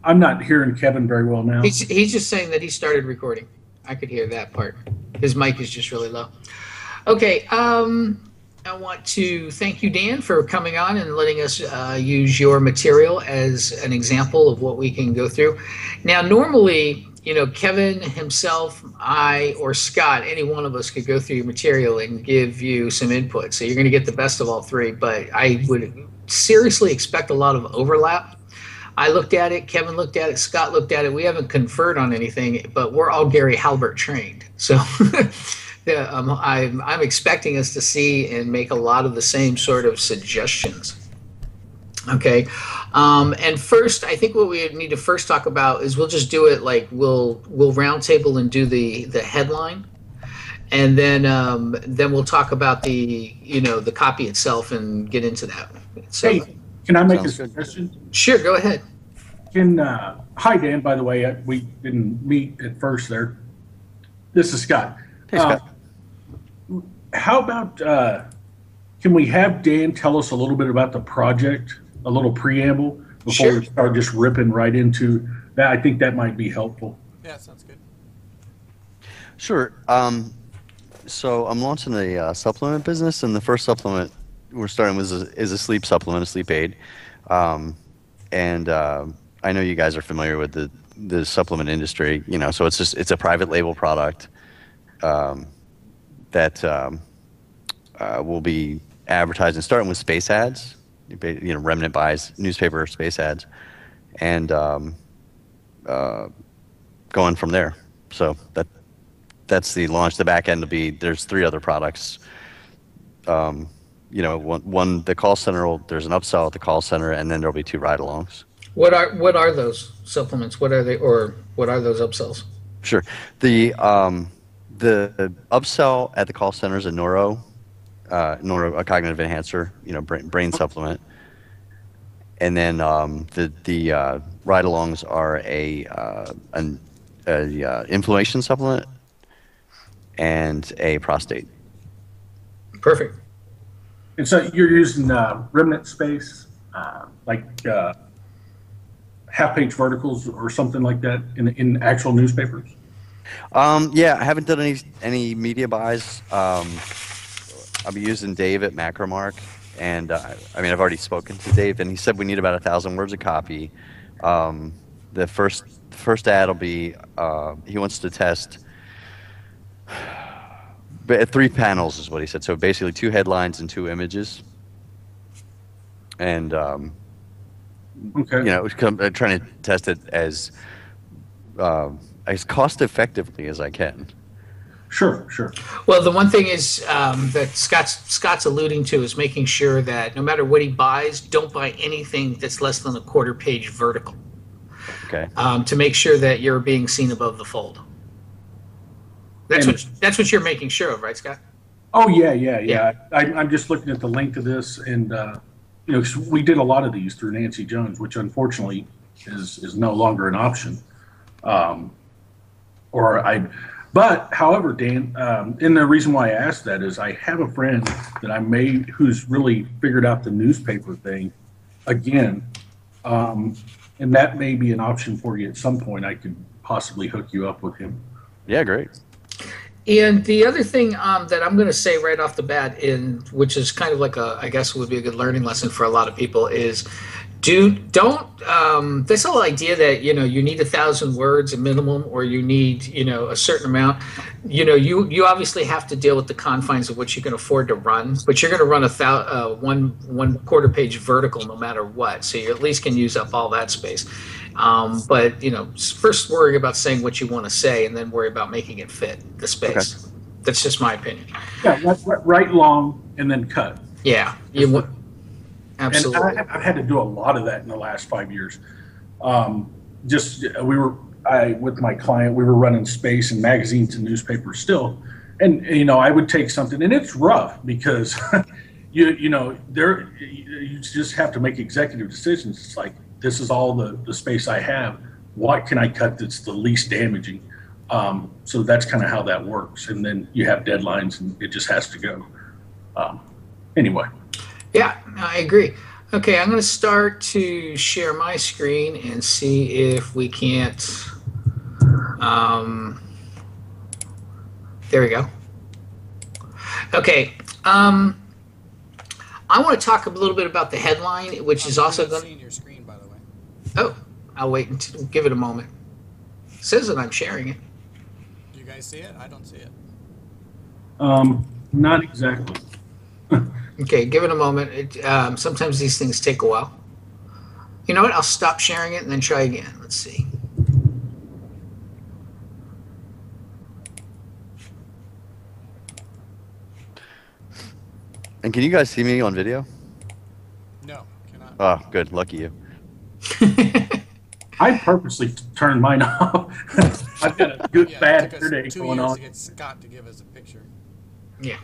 I'm not hearing Kevin very well now. He's just saying that he started recording. I could hear that part. His mic is just really low. Okay. I want to thank you, Dan, for coming on and letting us use your material as an example of what we can go through. Now, normally, Kevin himself, I, or Scott, any one of us could go through your material and give you some input. So you're going to get the best of all three, but I would seriously expect a lot of overlap. I looked at it, Kevin looked at it, Scott looked at it. We haven't conferred on anything, but we're all Gary Halbert trained. So yeah, I'm expecting us to see and make a lot of the same sort of suggestions. Okay, and first, I think what we need to first talk about is we'll just do it like we'll roundtable and do the headline, and then we'll talk about the the copy itself and get into that. So, hey, can I make a suggestion? Sure, go ahead. Hi, Dan, by the way, we didn't meet at first there. This is Scott. Hey, Scott. How about, can we have Dan tell us a little bit about the project, a little preamble, before we start just ripping right into that? I think that might be helpful. Yeah, sounds good. Sure. So I'm launching a supplement business, and the first supplement we're starting with is a sleep supplement, a sleep aid. And I know you guys are familiar with the supplement industry, so it's a private label product that will be advertising, starting with space ads, remnant buys, newspaper space ads, and going from there. So that's the launch. The back end will be, there's 3 other products. One, the call center there's an upsell at the call center, and then there'll be 2 ride-alongs. What are those supplements? What are they, or what are those upsells? Sure. The upsell at the call center is a a cognitive enhancer, brain supplement, and then the ride-alongs are a inflammation supplement and a prostate. Perfect. And so you're using remnant space, like half-page verticals or something like that in actual newspapers? Yeah, I haven't done any media buys. I'll be using Dave at Macromark, and I've already spoken to Dave, and he said we need about 1,000 words of copy. The first ad will be he wants to test. But 3 panels is what he said. So basically 2 headlines and 2 images. And, trying to test it as cost effectively as I can. Sure. Well, the one thing is that Scott's alluding to is making sure that no matter what he buys, don't buy anything that's less than a 1/4 page vertical. Okay. To make sure that you're being seen above the fold. That's what you're making sure of, right, Scott? Oh yeah. I'm just looking at the length of this, and 'cause we did a lot of these through Nancy Jones, which unfortunately is no longer an option. But however, Dan, and the reason why I asked that is I have a friend that who's really figured out the newspaper thing again, and that may be an option for you at some point. I could possibly hook you up with him. Yeah, great. And the other thing that I'm going to say right off the bat, which is kind of like I guess would be a good learning lesson for a lot of people, is don't this whole idea that you need 1,000 words a minimum, or you need a certain amount. You obviously have to deal with the confines of what you can afford to run, but you're going to run one 1/4 page vertical no matter what, so you at least can use up all that space. But first worry about saying what you want to say, and then worry about making it fit the space. Okay. That's just my opinion. Yeah, write long and then cut. Yeah, absolutely. And I've had to do a lot of that in the last 5 years. With my client, we were running space and magazines and newspapers still, and I would take something, and it's rough because you just have to make executive decisions. It's like, this is all the space I have. What can I cut that's the least damaging? So that's kind of how that works. And then you have deadlines, and it just has to go. Anyway. Yeah, I agree. Okay, I'm going to start to share my screen and see if we can't. Um, there we go. Okay. I want to talk a little bit about the headline, which is also going to. Seeing your screen, by the way. Oh, I'll wait and give it a moment. It says that I'm sharing it. Do you guys see it? I don't see it. Not exactly. Okay, give it a moment. Sometimes these things take a while. You know what? I'll stop sharing it and then try again. Let's see. And can you guys see me on video? No, cannot. Oh, good. Lucky you. I purposely turned mine off. I've got a good bad hair day going on. To get Scott to give us a picture. Yeah.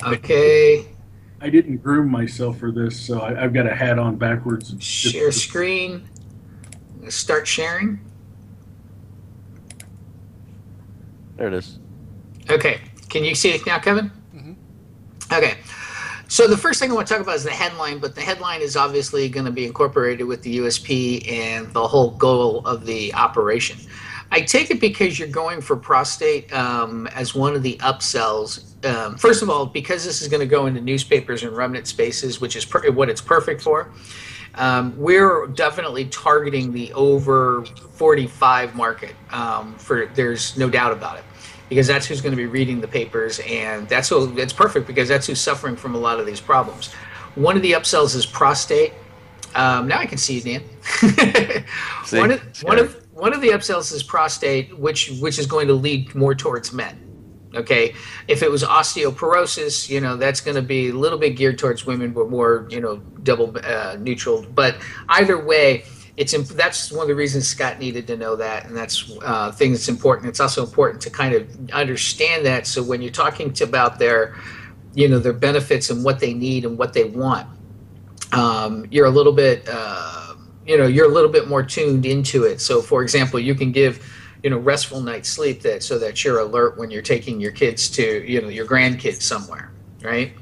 Okay. I didn't groom myself for this, so I've got a hat on backwards. Share screen. Start sharing. There it is. Okay. Can you see it now, Kevin? Mm-hmm. Okay. So the first thing I want to talk about is the headline, but the headline is obviously going to be incorporated with the USP and the whole goal of the operation. I take it because you're going for prostate as one of the upsells. First of all, because this is going to go into newspapers and remnant spaces, which is what it's perfect for. We're definitely targeting the over 45 market. There's no doubt about it, because that's who's going to be reading the papers, and it's perfect because that's who's suffering from a lot of these problems. One of the upsells is prostate. Now I can see you, Dan. See? One of the upsells is prostate, which is going to lead more towards men. Okay, if it was osteoporosis, that's going to be a little bit geared towards women, but more, double neutral. But either way, that's one of the reasons Scott needed to know that, and that's thing that's important. It's also important to kind of understand that. So when you're talking about their benefits and what they need and what they want, you're a little bit, you're a little bit more tuned into it. So, for example, you can give, restful night's sleep so that you're alert when you're taking your kids to, your grandkids somewhere, right?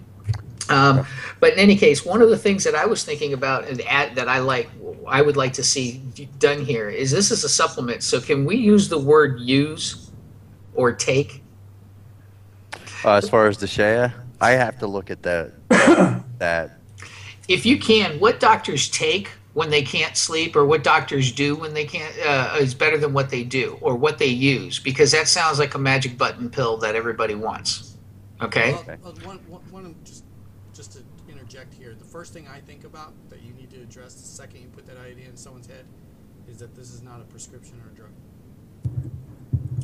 But in any case, one of the things that I was thinking about and that I would like to see done here is this is a supplement. So can we use the word use or take? As far as the Shea, I have to look at that. If you can, what doctors take when they can't sleep, or what doctors do when they can't, is better than what they do or what they use, because that sounds like a magic button pill that everybody wants. Okay. One just to interject here, the first thing I think about that you need to address the second you put that idea in someone's head is that this is not a prescription or a drug.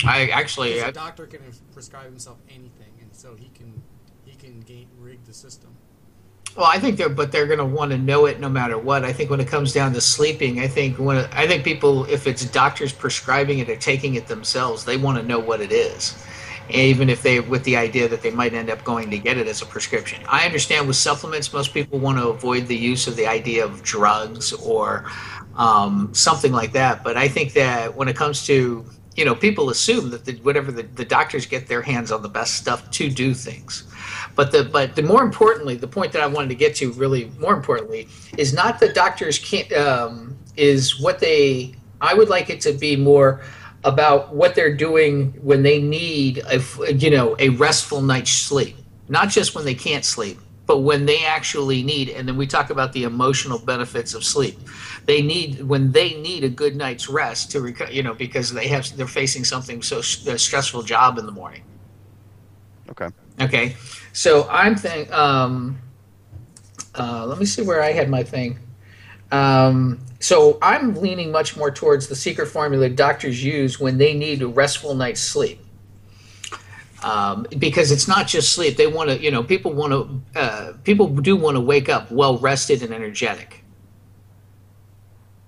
A doctor can prescribe himself anything, and so he can rig the system. Well, I think they're going to want to know it no matter what. I think when it comes down to sleeping, I think people, if it's doctors prescribing it or taking it themselves, they want to know what it is, even if with the idea that they might end up going to get it as a prescription. I understand with supplements, most people want to avoid the use of the idea of drugs or something like that. But I think that when it comes to, people assume that whatever the doctors get their hands on the best stuff to do things. But the more importantly, the point that I wanted to get to really more importantly is not that doctors can't, is what I would like it to be more about what they're doing when they need a restful night's sleep, not just when they can't sleep, but when they actually need. And then we talk about the emotional benefits of sleep. When they need a good night's rest to because they're facing something a stressful job in the morning. Okay. So I'm thinking, let me see where I had my thing. So I'm leaning much more towards the secret formula doctors use when they need a restful night's sleep. Because it's not just sleep. They want to, people do want to wake up well rested and energetic,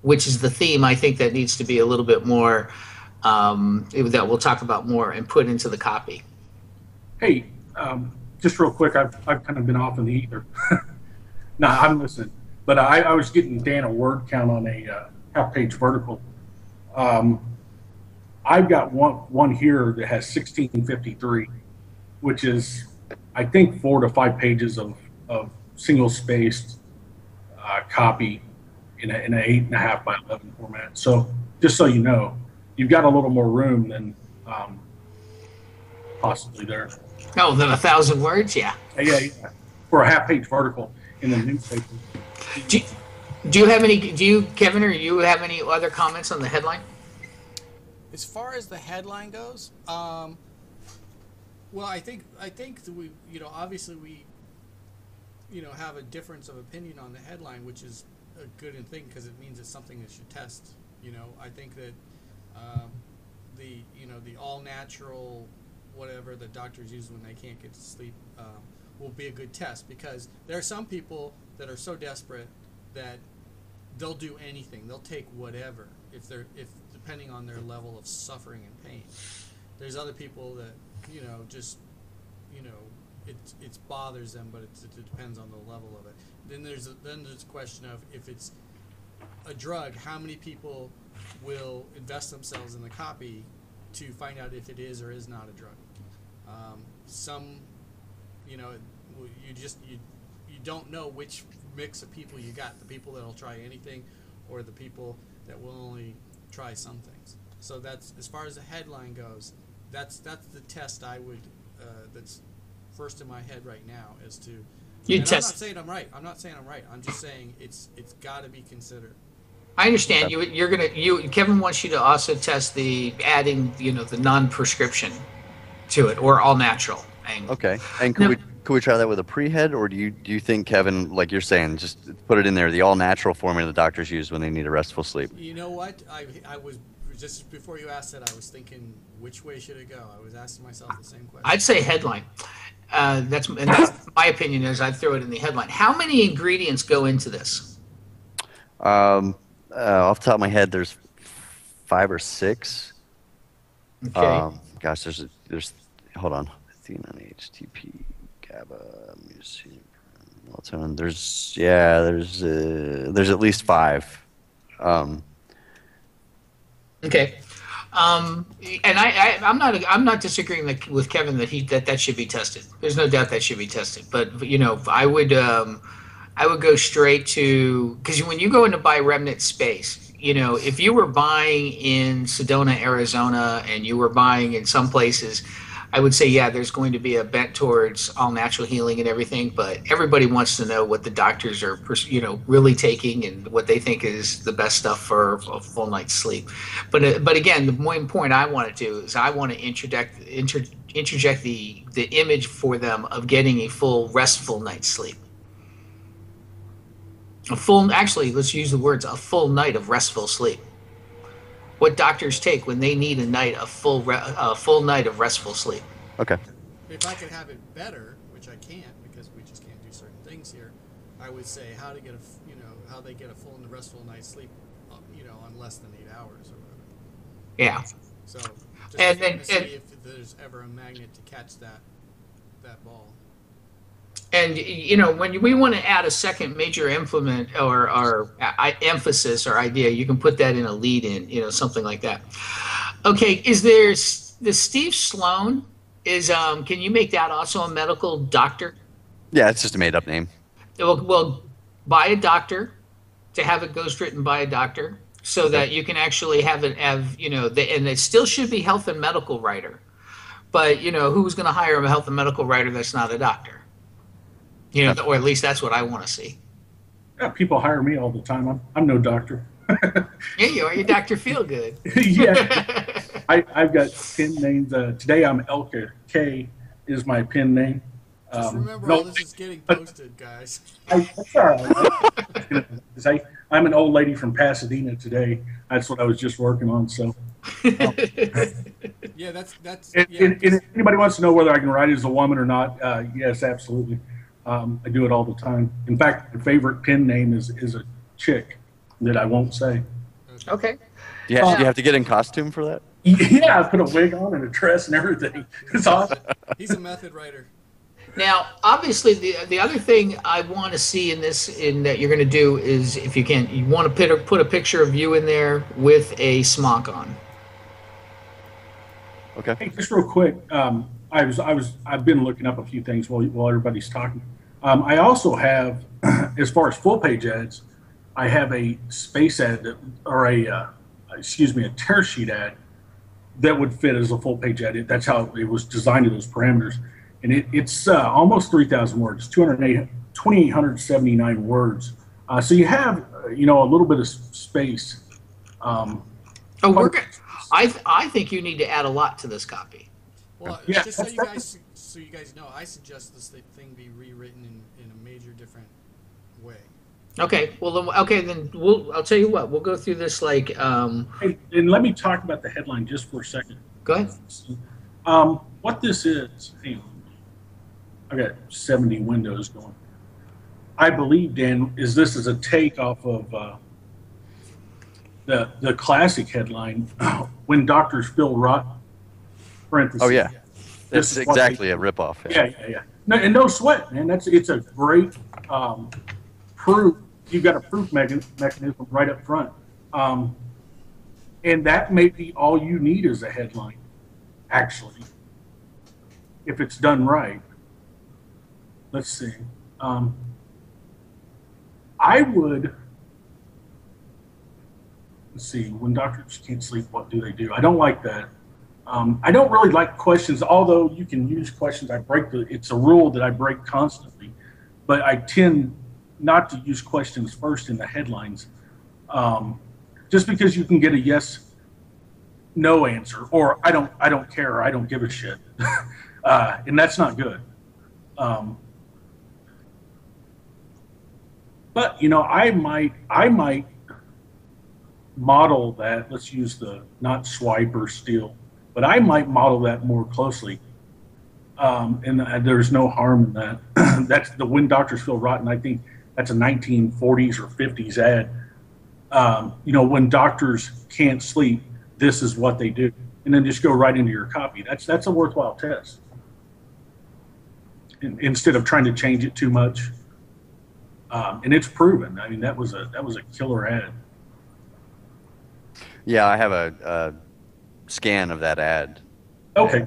which is the theme I think that needs to be a little bit more, that we'll talk about more and put into the copy. Hey, just real quick, I've kind of been off in the ether. No, I'm listening. But I was getting Dan a word count on a half-page vertical. I've got one here that has 1653, which is, I think, 4 to 5 pages of single spaced copy in an 8.5 by 11 format. So just so you know, you've got a little more room than possibly there. Oh, then 1,000 words, yeah. Yeah. For a half-page article in the newspaper. Do you have any? Do you, Kevin, or you have any other comments on the headline? As far as the headline goes, well, I think that we, obviously we, have a difference of opinion on the headline, which is a good thing because it means it's something that should test. I think that the all natural whatever the doctors use when they can't get to sleep will be a good test, because there are some people that are so desperate that they'll do anything. They'll take whatever if depending on their level of suffering and pain. There's other people that it bothers them, but it depends on the level of it. Then there's a question of, if it's a drug, how many people will invest themselves in the copy to find out if it is or is not a drug. Some, you don't know which mix of people you got, the people that'll try anything or the people that will only try some things. So that's, as far as the headline goes, that's the test I would that's first in my head right now, as to I'm not saying I'm right. I'm just saying it's got to be considered. I understand. Kevin wants you to also test the adding, the non-prescription to it, or all natural angle. Okay. And could we try that with a pre-head, or do you think, Kevin, like you're saying, just put it in there, the all natural formula the doctors use when they need a restful sleep? You know what? I was just before you asked that, I was thinking, which way should it go? I was asking myself the same question. I'd say headline. That's my opinion. Is I'd throw it in the headline. How many ingredients go into this? Off the top of my head, there's 5 or 6. Okay. Gosh, there's hold on. Theanine, HTP, GABA, mucin, melatonin. There's at least 5. Okay. And I'm not disagreeing with Kevin that should be tested. There's no doubt that should be tested. But I would go straight to, because when you go into buy remnant space, if you were buying in Sedona, Arizona, and you were buying in some places, I would say, yeah, there's going to be a bent towards all natural healing and everything, but everybody wants to know what the doctors are, really taking and what they think is the best stuff for a full night's sleep. But again, the main point I want to do is I want to interject the image for them of getting a full restful night's sleep. Actually, let's use the words, a full night of restful sleep. What doctors take when they need a full night of restful sleep. Okay. If I could have it better, which I can't because we just can't do certain things here, I would say how they get a full and restful night's sleep, on less than 8 hours or whatever. Yeah. So just see if there's ever a magnet to catch that ball. And when we want to add a second major implement or emphasis or idea, you can put that in a lead in, something like that. Okay, is there the Steve Sloan is can you make that also a medical doctor? Yeah, it's just a made up name. Well, by a doctor, to have it ghostwritten by a doctor, so that you can actually have and it still should be health and medical writer, but who's going to hire a health and medical writer that's not a doctor? Or at least that's what I want to see. Yeah, people hire me all the time. I'm no doctor. Yeah, you are. You're Dr. Feelgood. Yeah. I've got pen names. Today I'm Elka. K is my pen name. Just remember, all this is getting posted, guys. That's all right. I'm an old lady from Pasadena today. That's what I was just working on. So. Yeah, that's. If anybody wants to know whether I can write as a woman or not, yes, absolutely. I do it all the time. In fact, my favorite pen name is a chick that I won't say. Okay. Yeah, you have to get in costume for that? Yeah, I put a wig on and a dress and everything. It's awesome. He's a method writer. Now, obviously, the other thing I want to see in that you're going to do is, if you can, you want to put a picture of you in there with a smock on. Okay. Hey, just real quick, I've been looking up a few things while everybody's talking. I also have, as far as full page ads, I have a space ad or a tear sheet ad that would fit as a full page ad. That's how it was designed to those parameters. And it's almost 3,000 words, 2,879 words. So you have, a little bit of space. Oh, Quite we're a good. bit of space. I think you need to add a lot to this copy. Well, Yeah, just so you guys know, I suggest this thing be rewritten in a major different way. Okay. Well, then I'll tell you what. We'll go through this like. And let me talk about the headline just for a second. Go ahead. What this is, hang on. I got 70 windows going. I believe, Dan, this is a take off of the classic headline, "When Doctors Feel Rot." Parentheses. Oh yeah, This it's is what exactly they- a ripoff. Yeah. No, and no sweat, man. It's a great proof. You've got a proof mechanism right up front, and that may be all you need as a headline, actually, if it's done right. Let's see. I would. Let's see. When doctors can't sleep, what do they do? I don't like that. I don't really like questions, although you can use questions. It's a rule that I break constantly, but I tend not to use questions first in the headlines, just because you can get a yes, no answer, or I don't care, or I don't give a shit, and that's not good. But I might model that. Let's use the not swipe or steal, but I might model that more closely. And there's no harm in that. That's the "When Doctors Feel Rotten." I think that's a 1940s or 50s ad. When doctors can't sleep, this is what they do, and then just go right into your copy. That's a worthwhile test. Instead of trying to change it too much, and it's proven. I mean, that was a killer ad. Yeah, I have a scan of that ad. Okay.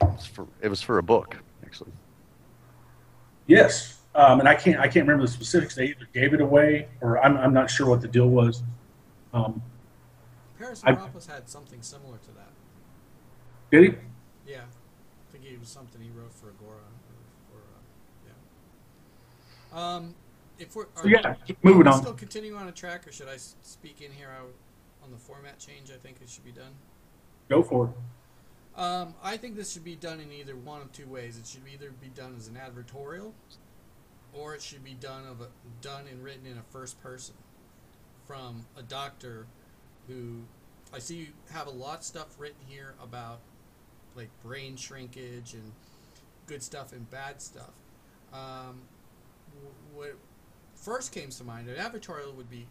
And, it was for a book, actually. Yes, and I can't remember the specifics. They either gave it away, or I'm not sure what the deal was. Paris Morales had something similar to that. Did he? Yeah, I think it was something he wrote for Agora. If we're keep moving are we on. still continuing on a track, or should I speak in here on the format change? I think it should be done. Go for it. I think this should be done in either one of two ways. It should either be done as an advertorial, or it should be done and written in a first person from a doctor who I see you have a lot of stuff written here about like brain shrinkage and good stuff and bad stuff. What first came to mind, an advertorial would be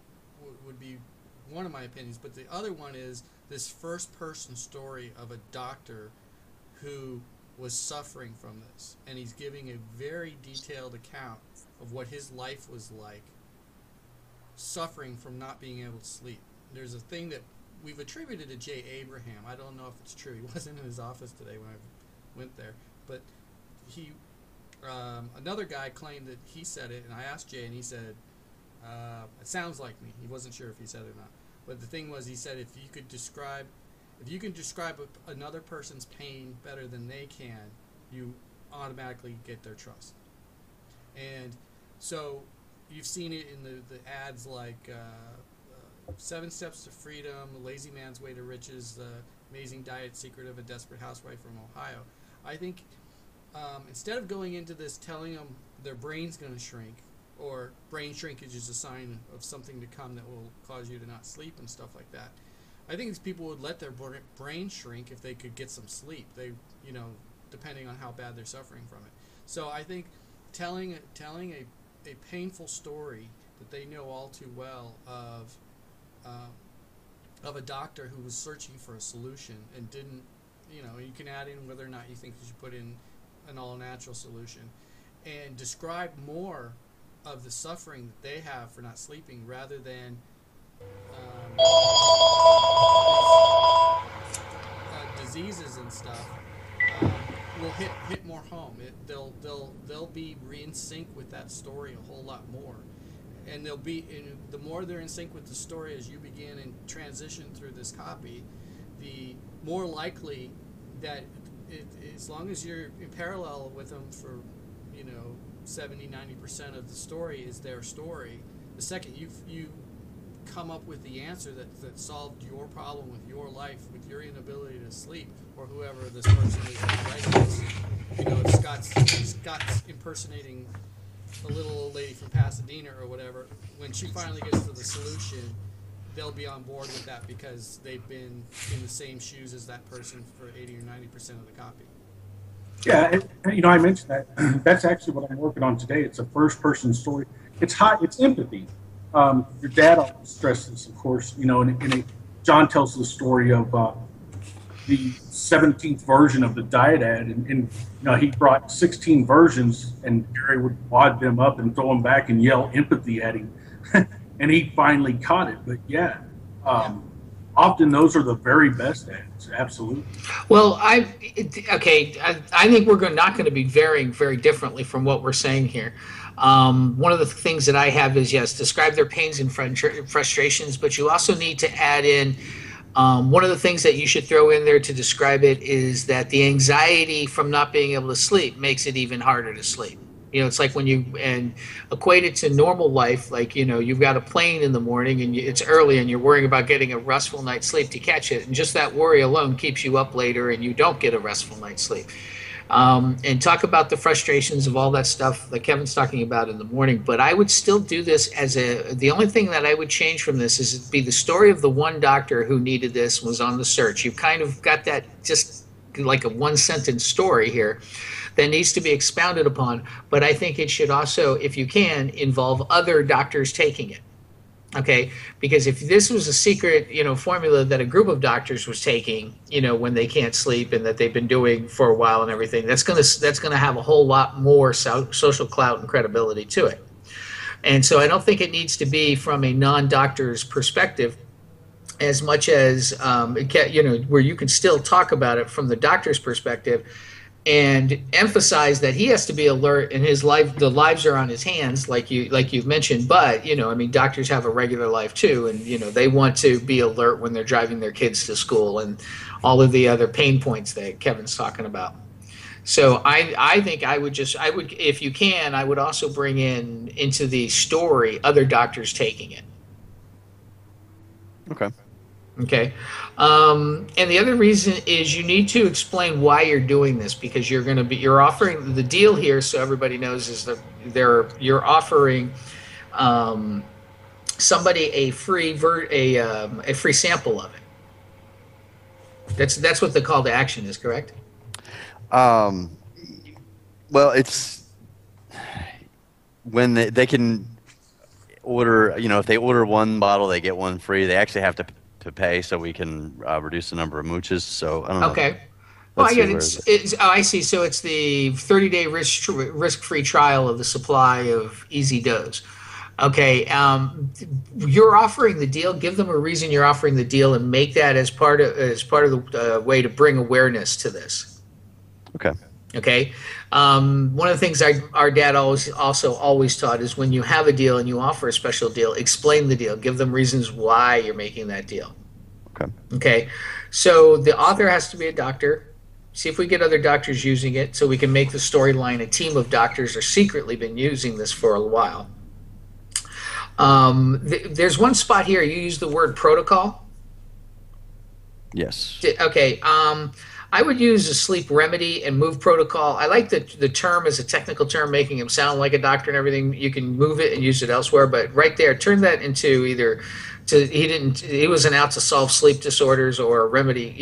one of my opinions, but the other one is this first-person story of a doctor who was suffering from this, and he's giving a very detailed account of what his life was like, suffering from not being able to sleep. There's a thing that we've attributed to Jay Abraham. I don't know if it's true. He wasn't in his office today when I went there, but he. Another guy claimed that he said it, and I asked Jay, and he said, it sounds like me. He wasn't sure if he said it or not. But the thing was, he said, if you can describe another person's pain better than they can, you automatically get their trust. And so you've seen it in the ads like 7 Steps to Freedom, The Lazy Man's Way to Riches, The Amazing Diet Secret of a Desperate Housewife from Ohio. I think instead of going into this telling them their brain's going to shrink, or brain shrinkage is a sign of something to come that will cause you to not sleep and stuff like that, I think these people would let their brain shrink if they could get some sleep. They, depending on how bad they're suffering from it. So I think telling a painful story that they know all too well of a doctor who was searching for a solution and didn't, you can add in whether or not you think you should put in an all-natural solution, and describe more of the suffering that they have for not sleeping rather than diseases and stuff. will hit more home. They'll be in sync with that story a whole lot more, and the more they're in sync with the story as you begin and transition through this copy, the more likely that as long as you're in parallel with them for 70-90% of the story is their story. The second you come up with the answer that solved your problem with your life, with your inability to sleep, or whoever this person is that's writing this. If Scott's impersonating a little old lady from Pasadena or whatever. When she finally gets to the solution, they'll be on board with that because they've been in the same shoes as that person for 80 or 90% of the copy. Yeah, and, I mentioned that. That's actually what I'm working on today. It's a first-person story. It's hot. It's empathy. Your dad always stressed this, of course. John tells the story of the 17th version of the dyad, and he brought 16 versions, and Gary would wad them up and throw them back and yell empathy at him, and he finally caught it. But yeah. Often those are the very best ads. Absolutely. Well, I think we're not going to be varying very differently from what we're saying here. One of the things that I have is, yes, describe their pains and frustrations, but you also need to add in one of the things that you should throw in there to describe it is that the anxiety from not being able to sleep makes it even harder to sleep. It's like when and equate it to normal life, like, you've got a plane in the morning and it's early and you're worrying about getting a restful night's sleep to catch it. And just that worry alone keeps you up later and you don't get a restful night's sleep. And talk about the frustrations of all that stuff that Kevin's talking about in the morning. But I would still do this the only thing that I would change from this is it'd be the story of the one doctor who needed this, was on the search. You've kind of got that just like a one-sentence story here that needs to be expounded upon, but I think it should also, if you can, involve other doctors taking it. Okay, because if this was a secret, formula that a group of doctors was taking, when they can't sleep and that they've been doing for a while and everything, that's gonna have a whole lot more social clout and credibility to it. And so I don't think it needs to be from a non-doctor's perspective as much as where you can still talk about it from the doctor's perspective and emphasize that he has to be alert and the lives are on his hands, like you've mentioned. But doctors have a regular life too, and they want to be alert when they're driving their kids to school and all of the other pain points that Kevin's talking about. So I think I would if you can, I would also bring into the story other doctors taking it. Okay. And the other reason is you need to explain why you're doing this, because you're offering the deal here, so everybody knows, is that you're offering somebody a free sample of it. That's what the call to action is, correct? Well, it's when they can order, if they order one bottle, they get one free. They actually have to pay so we can reduce the number of mooches. So I don't know. Okay. Well, I get it. I see. So it's the 30-day risk-free trial of the supply of Easy Doze. Okay. You're offering the deal. Give them a reason you're offering the deal, and make that as part of the way to bring awareness to this. Okay. Okay. One of the things our dad always taught is when you have a deal and you offer a special deal, explain the deal. Give them reasons why you're making that deal. Okay. So the author has to be a doctor. See if we get other doctors using it so we can make the storyline a team of doctors are secretly been using this for a while. There's one spot here. You use the word protocol. Yes. Okay. I would use a sleep remedy and move protocol. I like the term as a technical term, making him sound like a doctor and everything. You can move it and use it elsewhere, but right there, turn that into he wasn't out to solve sleep disorders or remedy,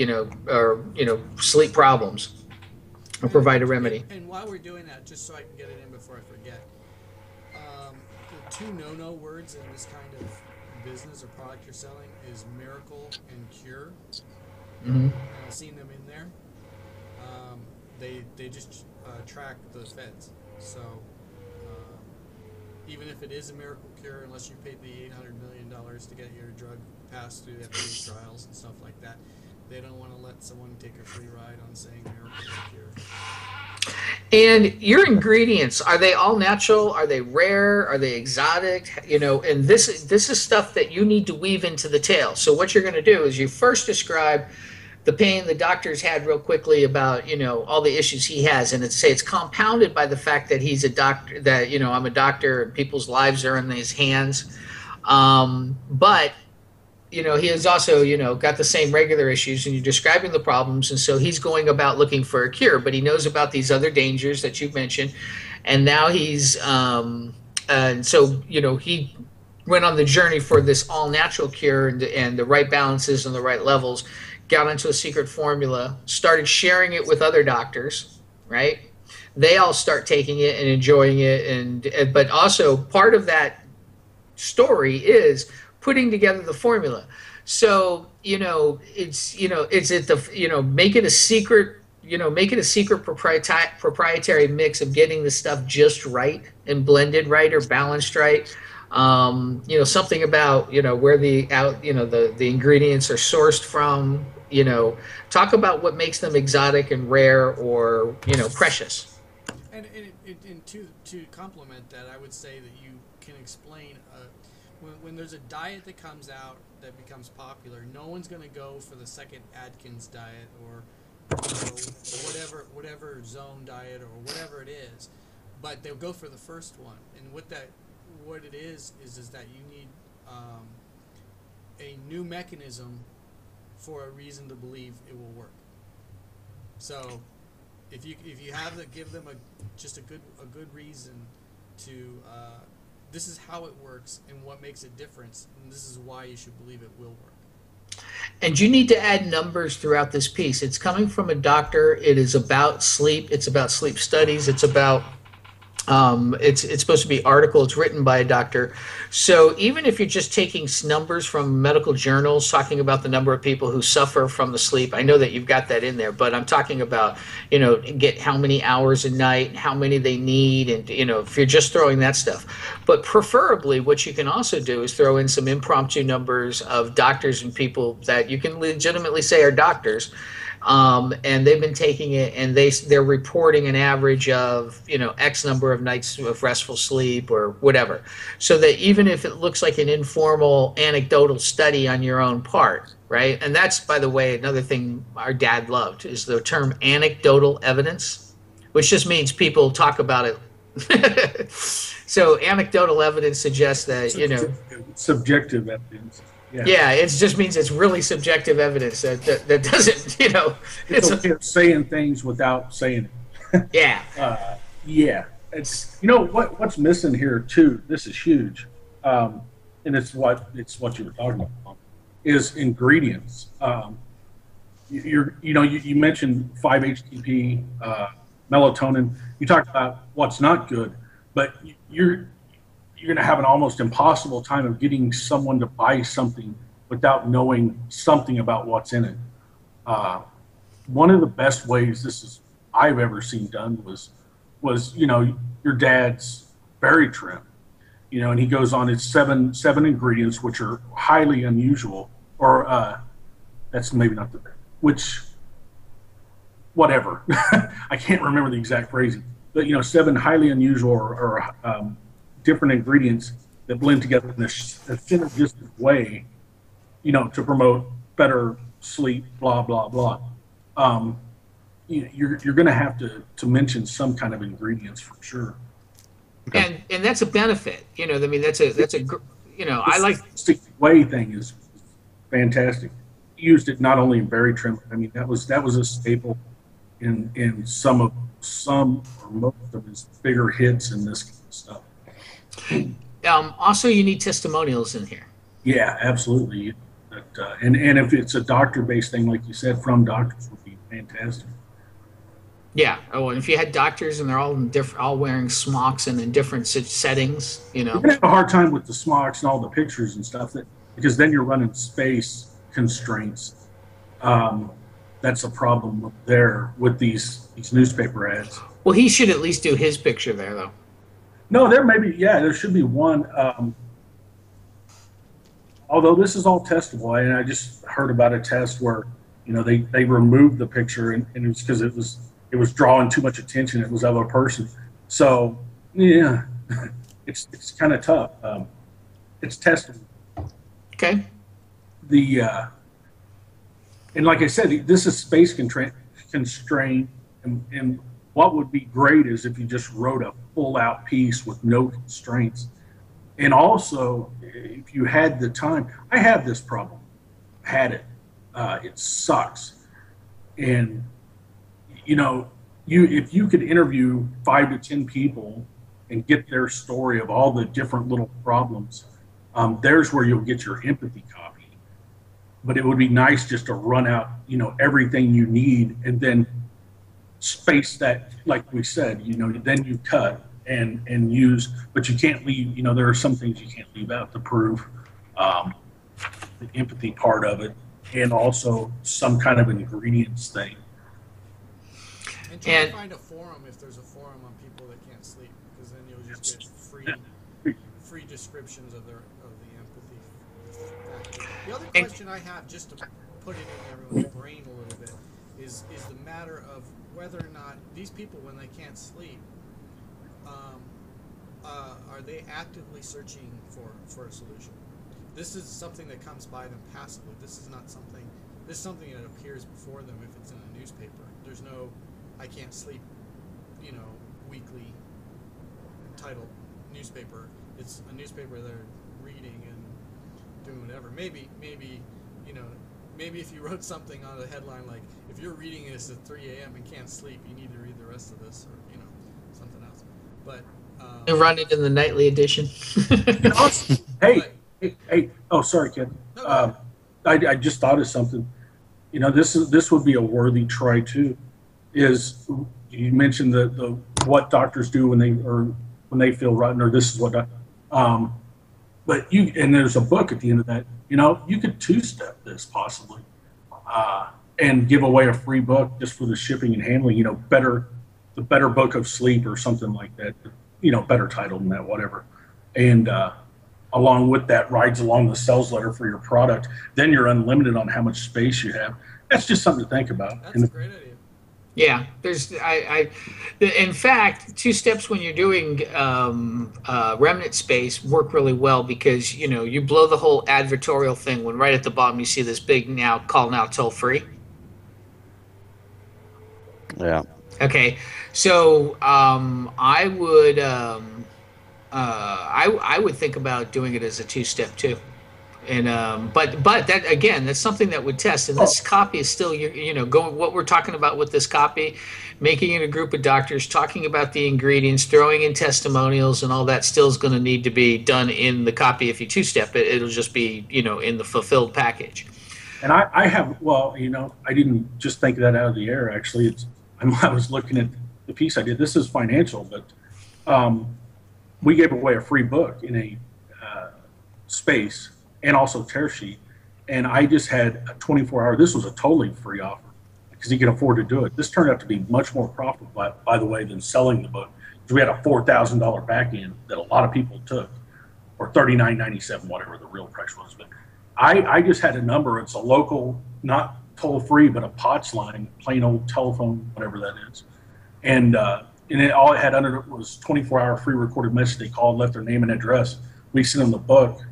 sleep problems, or provide a remedy. And while we're doing that, just so I can get it in before I forget, the two no words in this kind of business or product you're selling is miracle and cure. Mm-hmm. I've seen them in there. They just track the feds. So even if it is a miracle cure, unless you paid the $800 million to get your drug passed through the FDA trials and stuff like that, They don't want to let someone take a free ride on saying miracles cure. And your ingredients, are they all natural? Are they rare? Are they exotic? You know, and this is stuff that you need to weave into the tale. So what you're going to do is you first describe the pain the doctor's had real quickly about, you know, all the issues he has, and it's compounded by the fact that he's a doctor, that, you know, I'm a doctor and people's lives are in his hands. But you know, he has also, you know, got the same regular issues, and you're describing the problems, and so he's going about looking for a cure, but he knows about these other dangers that you've mentioned, and now he's and so, you know, he went on the journey for this all natural cure, and the right balances and the right levels, got into a secret formula, started sharing it with other doctors, right? They all start taking it and enjoying it, and but also part of that story is putting together the formula. So, you know, it's at the, you know, make it a secret, you know, make it a secret proprietary mix of getting the stuff just right and blended right or balanced right. You know, something about, you know, where the ingredients are sourced from, you know, talk about what makes them exotic and rare or, you know, precious. And to complement that, I would say that you can explain when there's a diet that comes out that becomes popular, no one's going to go for the second Atkins diet or, you know, whatever zone diet or whatever it is, but they'll go for the first one. And what it is that you need a new mechanism for a reason to believe it will work. So if you have to give them just a good reason to this is how it works and what makes it different, and this is why you should believe it will work. And you need to add numbers throughout this piece. It's coming from a doctor. It is about sleep. It's about sleep studies. It's about it's supposed to be article. It's written by a doctor. So even if you're just taking numbers from medical journals talking about the number of people who suffer from the sleep, I know that you've got that in there, but I'm talking about, you know, get how many hours a night, how many they need, and, you know, if you're just throwing that stuff. But preferably what you can also do is throw in some impromptu numbers of doctors and people that you can legitimately say are doctors. And they've been taking it, and they're reporting an average of, you know, X number of nights of restful sleep or whatever, so that even if it looks like an informal anecdotal study on your own part, right? And that's, by the way, another thing our dad loved is the term anecdotal evidence, which just means people talk about it. So anecdotal evidence suggests that, you know, subjective evidence. Yeah, it just means it's really subjective evidence that doesn't, you know. It's okay saying things without saying it. Yeah. Yeah. It's, you know, what's missing here too. This is huge, and it's what you were talking about is ingredients. You mentioned 5-HTP, melatonin. You talked about what's not good, but you're going to have an almost impossible time of getting someone to buy something without knowing something about what's in it. One of the best ways I've ever seen done was, you know, your dad's berry trim, you know, and he goes on, it's seven ingredients, which are highly unusual, or that's maybe not the, which, whatever. I can't remember the exact phrasing, but, you know, 7 highly unusual or different ingredients that blend together in a synergistic way, you know, to promote better sleep, blah, blah, blah. You're going to have to mention some kind of ingredients for sure. And that's a benefit, you know. I mean, that's a you know, I like the way thing is fantastic. He used it not only in berry trim. I mean, that was a staple in some or most of his bigger hits and this kind of stuff. Also, you need testimonials in here. Yeah, absolutely. And if it's a doctor-based thing, like you said, from doctors would be fantastic. Yeah. Oh, and if you had doctors and they're all wearing smocks and in different settings, you know. You're gonna have a hard time with the smocks and all the pictures and stuff, because then you're running space constraints. That's a problem there with these newspaper ads. Well, he should at least do his picture there, though. No, there should be one. Although this is all testable, and I just heard about a test where They removed the picture, and it was because it was drawing too much attention. It was of a person. So yeah, it's kind of tough. It's testable. Okay. And like I said, this is space constrained, and what would be great is if you just wrote a full out piece with no constraints. And also, if you had the time, I have this problem. Had it. It sucks. And if you could interview 5 to 10 people and get their story of all the different little problems, there's where you'll get your empathy copy. But it would be nice just to run out, everything you need, and then space that, like we said, then you cut and use, but you can't leave, there are some things you can't leave out to prove the empathy part of it, and also some kind of ingredients thing. And try to find a forum if there's a forum on people that can't sleep, because then you'll just get free descriptions of the empathy factor. The other question I have, just to put it in everyone's brain a little bit, is the matter of whether or not these people, when they can't sleep, are they actively searching for a solution? This is something that comes by them passively. This is something that appears before them if it's in a newspaper. There's no, I can't sleep, weekly titled newspaper. It's a newspaper they're reading and doing whatever. Maybe if you wrote something on the headline like, if you're reading this at 3 a.m. and can't sleep, you need to read the rest of this, or something else. But run it in the nightly edition. Hey! Oh, sorry, Ken. I just thought of something. This would be a worthy try too. Is you mentioned the what doctors do when they feel rotten, or this is what. But and there's a book at the end of that. You could 2-step this possibly, and give away a free book just for the shipping and handling. The better book of sleep or something like that. Better title than that, whatever. And along with that rides along the sales letter for your product. Then you're unlimited on how much space you have. That's just something to think about. That's a great idea. Yeah, in fact, 2 steps when you're doing remnant space work really well, because you blow the whole advertorial thing when right at the bottom you see this big call now toll free. Yeah. Okay, so I would think about doing it as a 2-step too. And but that, again, that's something that would test. And this copy is still going what we're talking about with this copy, making it a group of doctors, talking about the ingredients, throwing in testimonials, and all that still is going to need to be done in the copy. If you 2-step it, it'll just be in the fulfilled package. And I have, I didn't just think of that out of the air. Actually, I was looking at the piece I did. This is financial, but we gave away a free book in a space, and also tear sheet, and I just had a 24-hour. This was a totally free offer because he could afford to do it. This turned out to be much more profitable, by the way, than selling the book, because we had a $4,000 back end that a lot of people took, or $39.97, whatever the real price was. But I just had a number. It's a local, not toll free, but a POTS line, plain old telephone, whatever that is, and all it had under it was 24-hour free recorded message. They called, left their name and address. We sent them the book.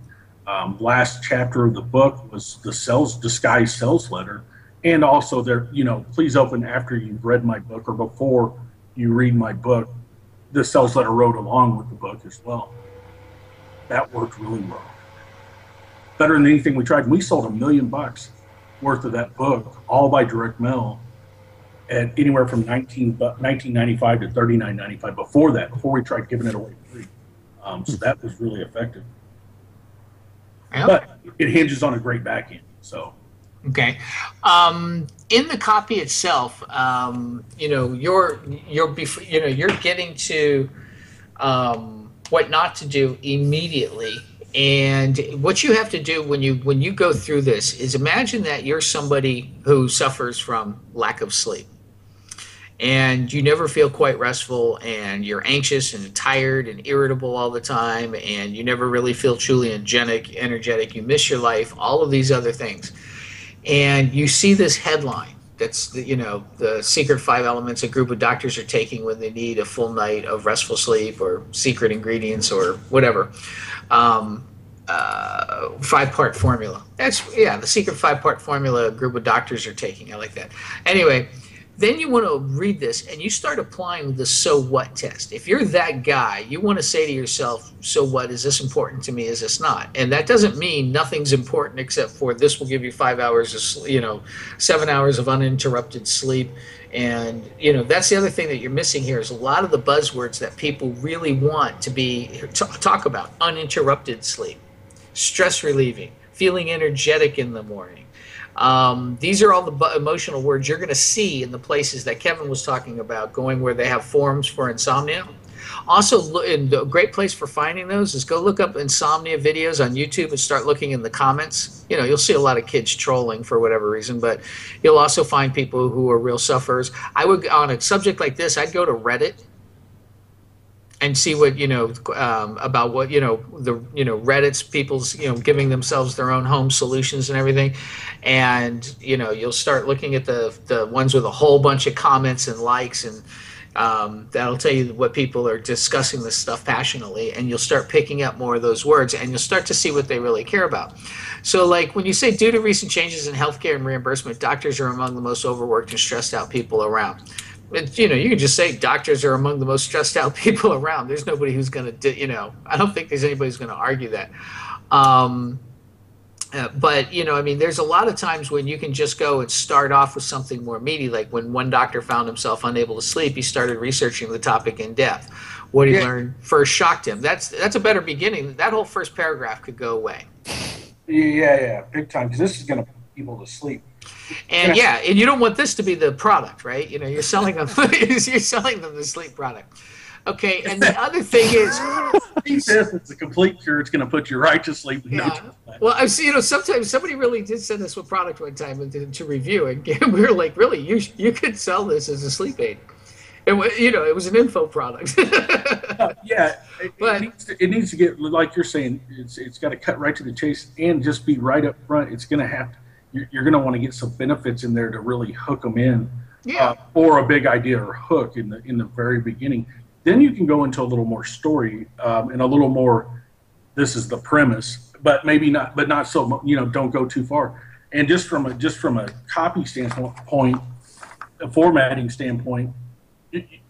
Last chapter of the book was the disguised sales letter, and also please open after you've read my book or before you read my book. The sales letter wrote along with the book as well. That worked really well, better than anything we tried. We sold $1 million worth of that book, all by direct mail, at anywhere from $19.95 to $39.95. Before we tried giving it away free, so that was really effective. Yep. But it hinges on a great back end. So, okay, in the copy itself, you're getting to what not to do immediately, and what you have to do when you go through this is imagine that you're somebody who suffers from lack of sleep. And you never feel quite restful, and you're anxious and tired and irritable all the time, and you never really feel truly energetic. You miss your life, all of these other things. and you see this headline. That's the secret 5 elements a group of doctors are taking when they need a full night of restful sleep, or secret ingredients, or whatever. 5-part formula. The secret 5-part formula a group of doctors are taking. I like that. Anyway, then you want to read this and you start applying the so what test. If you're that guy, you want to say to yourself, so what? Is this important to me? Is this not? And that doesn't mean nothing's important except for this will give you 5 hours of 7 hours of uninterrupted sleep. And that's the other thing that you're missing here is a lot of the buzzwords that people really want to talk about: uninterrupted sleep, stress relieving, feeling energetic in the morning. These are all the emotional words you're going to see in the places that Kevin was talking about, going where they have forums for insomnia. Also, a great place for finding those is go look up insomnia videos on YouTube and start looking in the comments. You'll see a lot of kids trolling for whatever reason, but you'll also find people who are real sufferers. On a subject like this, I'd go to Reddit and see what about what Reddit's people's giving themselves their own home solutions and everything, and you'll start looking at the ones with a whole bunch of comments and likes, and that'll tell you what people are discussing this stuff passionately, and you'll start picking up more of those words, and you'll start to see what they really care about. So, like when you say, due to recent changes in healthcare and reimbursement, doctors are among the most overworked and stressed out people around. You can just say doctors are among the most stressed out people around. There's nobody who's going to, I don't think there's anybody who's going to argue that. But, there's a lot of times when you can just go and start off with something more meaty. Like when one doctor found himself unable to sleep, he started researching the topic in depth. What he learned first shocked him. That's a better beginning. That whole first paragraph could go away. Yeah, big time, because this is going to put people to sleep. And and you don't want this to be the product, right? You're selling them the sleep product. Okay, and the other thing is, it's a complete cure. It's going to put you right to sleep. Well, I've seen, sometimes somebody really did send us a product one time to review, and we were like, really, you could sell this as a sleep aid. It was an info product. It needs to get, like you're saying, it's got to cut right to the chase and just be right up front. It's going to have to. You're going to want to get some benefits in there to really hook them in, or a big idea or hook in the very beginning. Then you can go into a little more story and a little more. This is the premise, but maybe not. But not so. Don't go too far. And just from a copy standpoint, a formatting standpoint,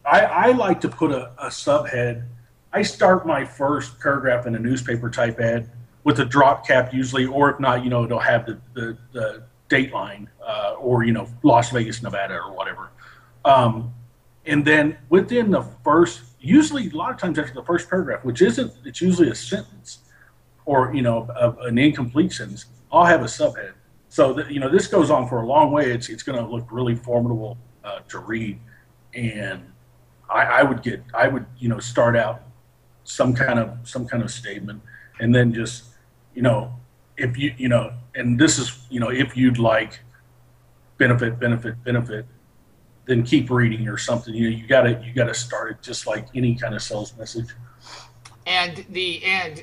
I like to put a subhead. I start my first paragraph in a newspaper type ad with a drop cap usually, or if not, it'll have the Dateline or Las Vegas, Nevada, or whatever. And then within the first, usually a lot of times after the first paragraph, it's usually a sentence or an incomplete sentence, I'll have a subhead. So that this goes on for a long way. It's going to look really formidable to read, and I would start out some kind of statement, and then just if and this is if you'd like benefit, then keep reading or something. You gotta start it just like any kind of sales message. And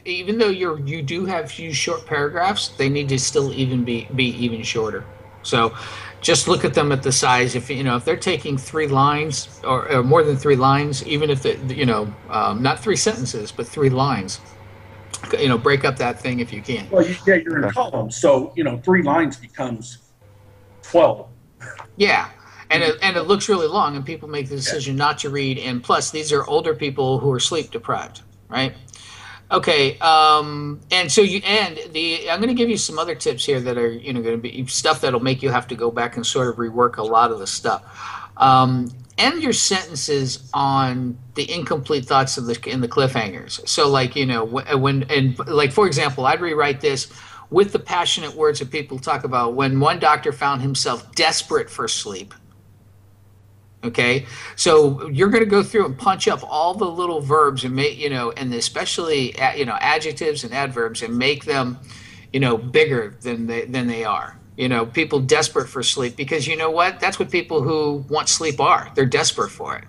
even though you do have few short paragraphs, they need to still even be even shorter. So just look at them at the size. If they're taking 3 lines or more than 3 lines, even if not 3 sentences but 3 lines. Break up that thing if you can. Well, you're in columns, so 3 lines becomes 12. Yeah, and it looks really long, and people make the decision not to read. And plus, these are older people who are sleep deprived, right? Okay, and so I'm going to give you some other tips here that are going to be stuff that'll make you have to go back and sort of rework a lot of the stuff. End your sentences on the incomplete thoughts in the cliffhangers. So, like for example, I'd rewrite this with the passionate words that people talk about. When one doctor found himself desperate for sleep. Okay, so you're going to go through and punch up all the little verbs and make and especially adjectives and adverbs, and make them bigger than they are. People desperate for sleep, because that's what people who want sleep are. They're desperate for it.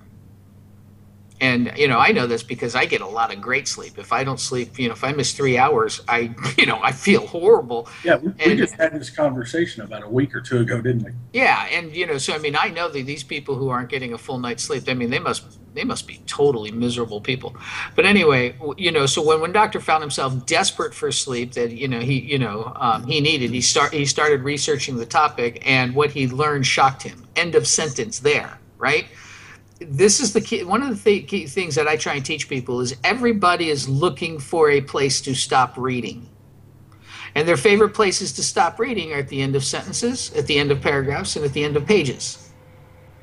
And, you know, I know this because I get a lot of great sleep. If I don't sleep, you know, if I miss 3 hours, you know, I feel horrible. Yeah, we And just had this conversation about a week or two ago, didn't we? yeah, and you know, so I mean, I know that these people who aren't getting a full night's sleep, I mean, they must be totally miserable people. But anyway, you know, so when Doctor found himself desperate for sleep, that you know he needed, he started researching the topic, and what he learned shocked him. End of sentence. There, right? This is the key. One of the key things that I try and teach people is everybody is looking for a place to stop reading. And their favorite places to stop reading are at the end of sentences, at the end of paragraphs, and at the end of pages,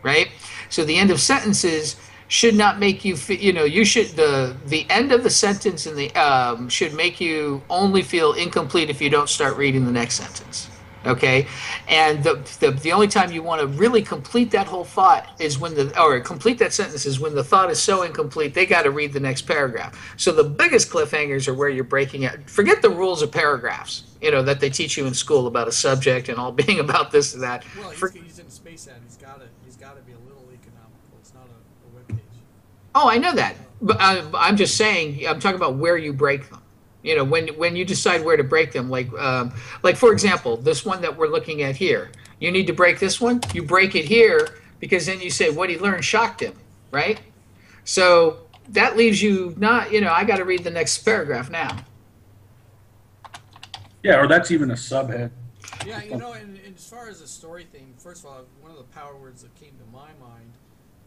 right? So the end of sentences should not make you feel, you know, you should, the end of the sentence and the should make you only feel incomplete if you don't start reading the next sentence. Okay, and the only time you want to really complete that whole thought is when or complete that sentence is when the thought is so incomplete they got to read the next paragraph. So the biggest cliffhangers are where you're breaking it. Forget the rules of paragraphs, you know, that they teach you in school about a subject and all being about this and that. Well, he's in space ad. He's got to be a little economical. It's not a web page. Oh, I know that, but I'm just saying. I'm talking about where you break them. You know, when you decide where to break them, like for example, this one that we're looking at here, you need to break this one. You break it here because then you say what he learned shocked him, right? So that leaves you not, you know, I got to read the next paragraph now. Yeah, or that's even a subhead. Yeah, you know, and as far as the story thing, first of all, one of the power words that came to my mind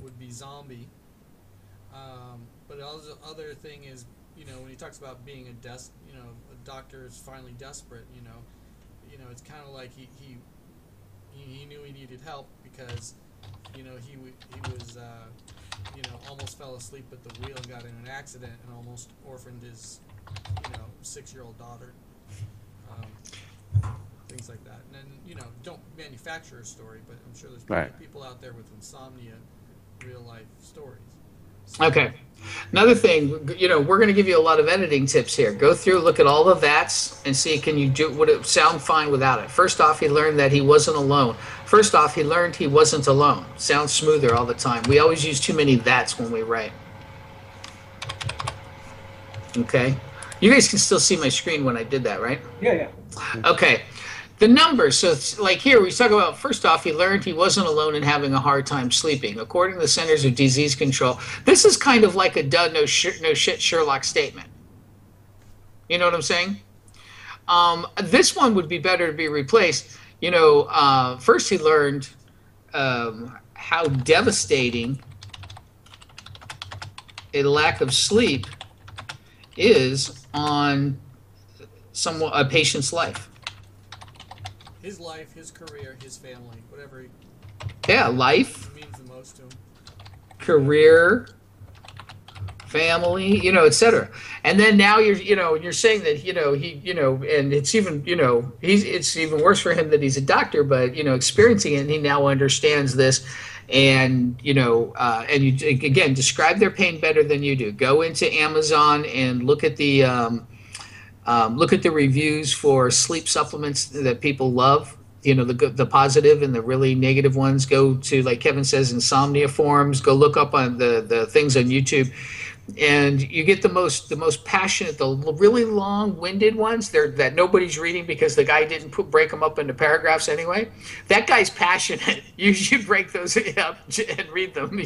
would be zombie. But the other thing is, you know, when he talks about being a doctor is finally desperate, you know, it's kind of like he knew he needed help because, you know, he was, you know, almost fell asleep at the wheel and got in an accident and almost orphaned his, you know, 6-year-old daughter. Things like that. And then, you know, don't manufacture a story, but I'm sure there's plenty of people out there with insomnia, real life stories. So, Okay. Another thing, you know, we're going to give you a lot of editing tips here. Go through, look at all the that's, and see would it sound fine without it. First off, he learned that he wasn't alone. First off, he learned he wasn't alone. Sounds smoother all the time. We always use too many that's when we write. Okay. You guys can still see my screen when I did that, right? Yeah. Okay. The numbers, so it's like here we talk about, first off, he learned he wasn't alone in having a hard time sleeping. According to the Centers of Disease Control, this is kind of like a no shit Sherlock statement. You know what I'm saying? This one would be better to be replaced. You know, first he learned how devastating a lack of sleep is on a patient's life. his life, his career, his family, whatever Yeah, life, means the most to him. career, family, etc. And then now you're saying that, and it's even, it's even worse for him that he's a doctor, but, experiencing it, and he now understands this. And, and you, again, describe their pain better than you do. Go into Amazon and look at the reviews for sleep supplements that people love. The positive and the really negative ones. Go to, like Kevin says, insomnia forums. Go look up on the things on YouTube, and you get the most passionate, the really long-winded ones that nobody's reading because the guy didn't break them up into paragraphs anyway. That guy's passionate. You should break those up and read them.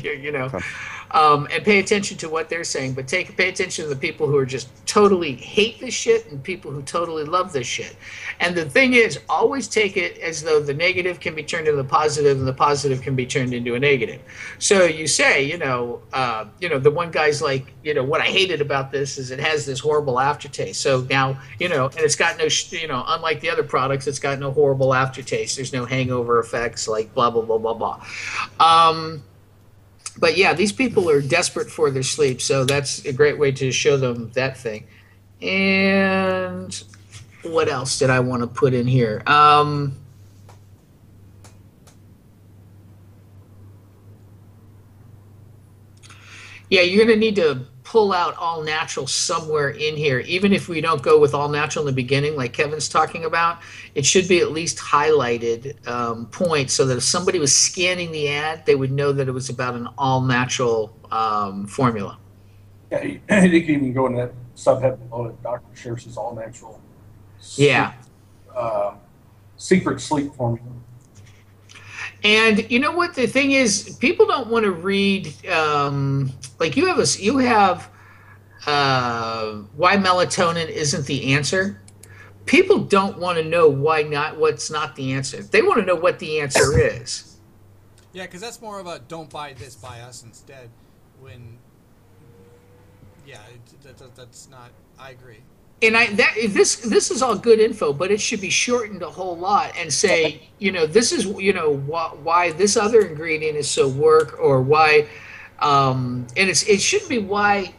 And pay attention to what they're saying, but pay attention to the people who are just totally hate this shit and people who totally love this shit. And the thing is, always take it as though the negative can be turned into the positive and the positive can be turned into a negative. So you say, the one guy's like, what I hated about this is it has this horrible aftertaste. So now, and it's got no, unlike the other products, it's got no horrible aftertaste. There's no hangover effects, like blah, blah, blah, blah, blah. But yeah, these people are desperate for their sleep, so that's a great way to show them that thing. And what else did I want to put in here? Yeah, you're going to need to pull out all natural somewhere in here, even if we don't go with all natural in the beginning, like Kevin's talking about. It should be at least highlighted points so that if somebody was scanning the ad, they would know that it was about an all natural formula. Yeah, you can even go in that subhead below it. Dr. Schertz's all natural. Yeah. Secret sleep formula. And you know what the thing is, people don't want to read. Like you have why melatonin isn't the answer. People don't want to know what's not the answer. They want to know what the answer is. Yeah, because that's more of a don't buy this, buy us instead. When, yeah, that's not. I agree. And this is all good info, but it should be shortened a whole lot and say, this is why this other ingredient is so work, or why, and it shouldn't be why.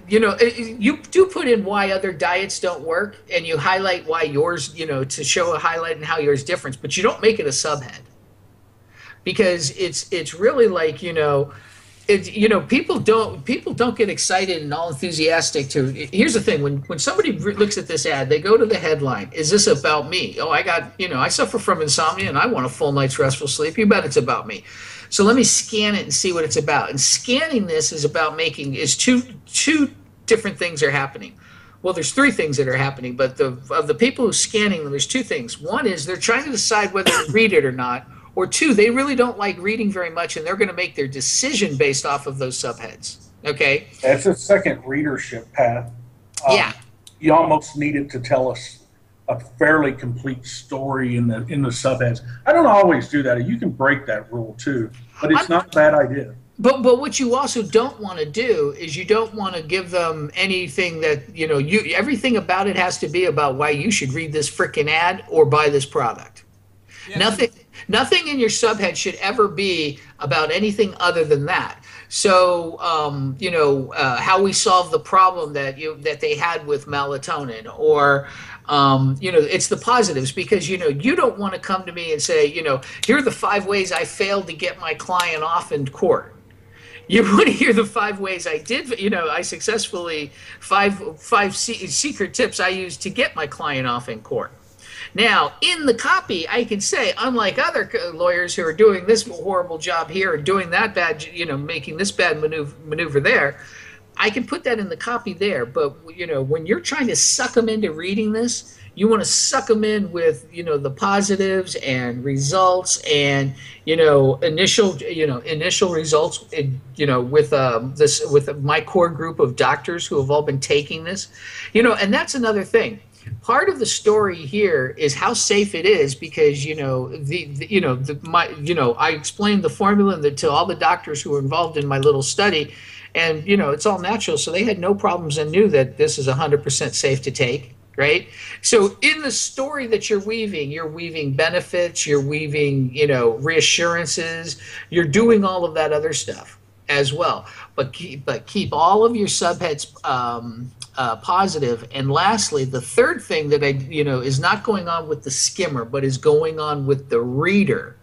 You do put in why other diets don't work, and you highlight why yours, to show a highlight and how yours differs, but you don't make it a subhead, because it's really like, people don't get excited and all enthusiastic to. Here's the thing: when somebody looks at this ad, they go to the headline. Is this about me? Oh, I suffer from insomnia and I want a full night's restful sleep. You bet it's about me. So let me scan it and see what it's about. And scanning this is about two different things are happening. Well, there's three things that are happening, but of the people who are scanning them, there's two things. One is they're trying to decide whether to read it or not, or two, they really don't like reading very much, and they're going to make their decision based off of those subheads. Okay? That's a second readership path. Yeah. You almost need it to tell us a fairly complete story in the subheads. I don't always do that. You can break that rule too, but it's not a bad idea. But what you also don't want to do is you don't want to give them anything that, everything about it has to be about why you should read this frickin' ad or buy this product. Yeah. Nothing in your subhead should ever be about anything other than that. So, how we solve the problem that they had with melatonin, or, it's the positives, because, you don't want to come to me and say, here are the 5 ways I failed to get my client off in court. You want to hear the 5 ways I did, I successfully, five secret tips I used to get my client off in court. Now, in the copy, I can say, unlike other lawyers who are doing this horrible job here and doing that bad, making this bad maneuver there, I can put that in the copy there. But, when you're trying to suck them into reading this, you want to suck them in with, the positives and results and, initial results, with my core group of doctors who have all been taking this, and that's another thing. Part of the story here is how safe it is, because I explained the formula to all the doctors who were involved in my little study, and it's all natural, so they had no problems and knew that this is 100% safe to take, right? So in the story that you're weaving benefits, you're weaving reassurances, you're doing all of that other stuff as well, but keep all of your subheads positive. And lastly, the third thing that is not going on with the skimmer, but is going on with the reader,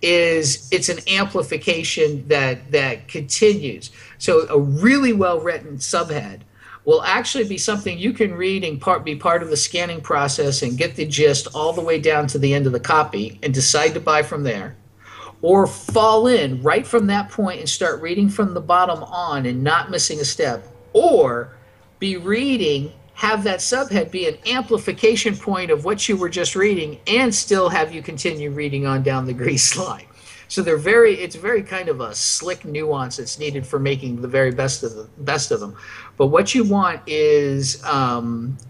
is it's an amplification that continues. So a really well written subhead will actually be something you can read and be part of the scanning process and get the gist all the way down to the end of the copy and decide to buy from there, or fall in right from that point and start reading from the bottom on and not missing a step, or be reading, have that subhead be an amplification point of what you were just reading, and still have you continue reading on down the grease line. So it's very kind of a slick nuance that's needed for making the very best of them. But what you want is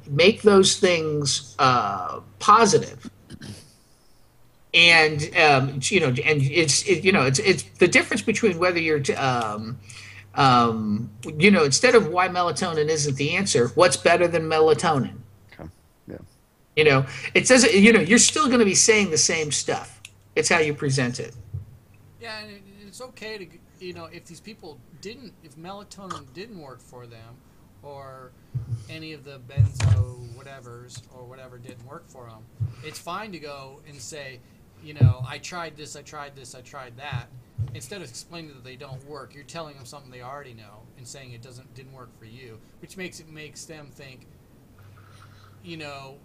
make those things positive. And it's the difference between whether you're instead of why melatonin isn't the answer, what's better than melatonin? Okay. Yeah. It says, you're still going to be saying the same stuff. It's how you present it. Yeah, and it's okay to, if these people if melatonin didn't work for them, or any of the benzo whatevers or whatever didn't work for them, it's fine to go and say, I tried this, I tried this, I tried that, instead of explaining that they don't work, you're telling them something they already know and saying it didn't work for you, which makes them think,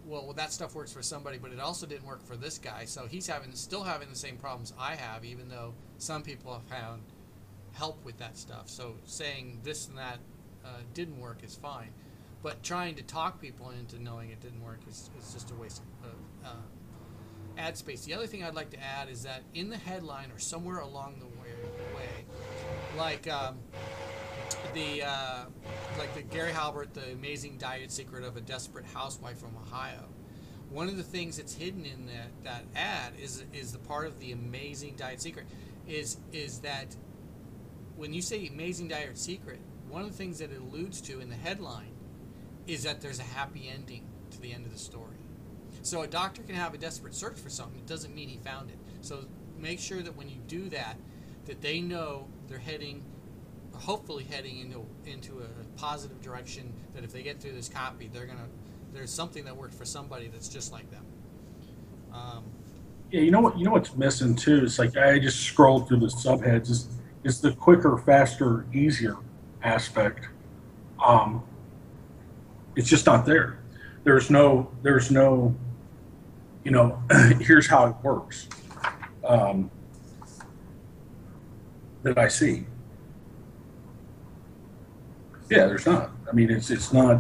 well, that stuff works for somebody, but it also didn't work for this guy, so he's still having the same problems I have, even though some people have found help with that stuff. So saying this and that didn't work is fine, but trying to talk people into knowing it didn't work is just a waste of ad space. The other thing I'd like to add is that in the headline or somewhere along the way, like the Gary Halbert, the amazing diet secret of a desperate housewife from Ohio. One of the things that's hidden in that ad is the part of the amazing diet secret is that when you say amazing diet secret, one of the things that it alludes to in the headline is that there's a happy ending to the end of the story. So a doctor can have a desperate search for something. It doesn't mean he found it. So make sure that when you do that they know they're hopefully heading into a positive direction, that if they get through this copy, there's something that worked for somebody that's just like them. Yeah, you know what's missing too? It's like I just scrolled through the subheads. Is the quicker, faster, easier aspect. It's just not there. There's no here's how it works that I see. Yeah, there's not. I mean, it's not.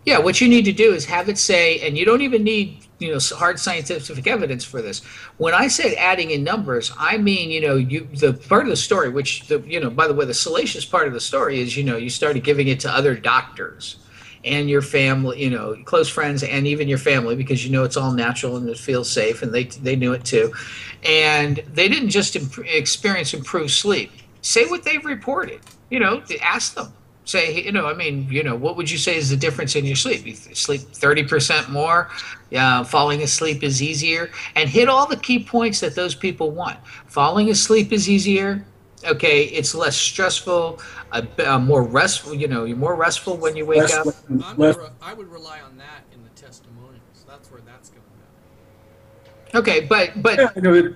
Yeah, what you need to do is have it say, and you don't even need hard scientific evidence for this. When I said adding in numbers, I mean the part of the story, which by the way, the salacious part of the story is you started giving it to other doctors and your family, close friends, and even your family, because it's all natural and it feels safe, and they knew it too, and they didn't just experience improved sleep. Say what they've reported. Ask them. Say, what would you say is the difference in your sleep? You sleep 30% more, falling asleep is easier, and hit all the key points that those people want. Falling asleep is easier. Okay, it's less stressful, more restful. You're more restful when you wake up. I would rely on that in the testimonials. That's where that's going to go. Okay, but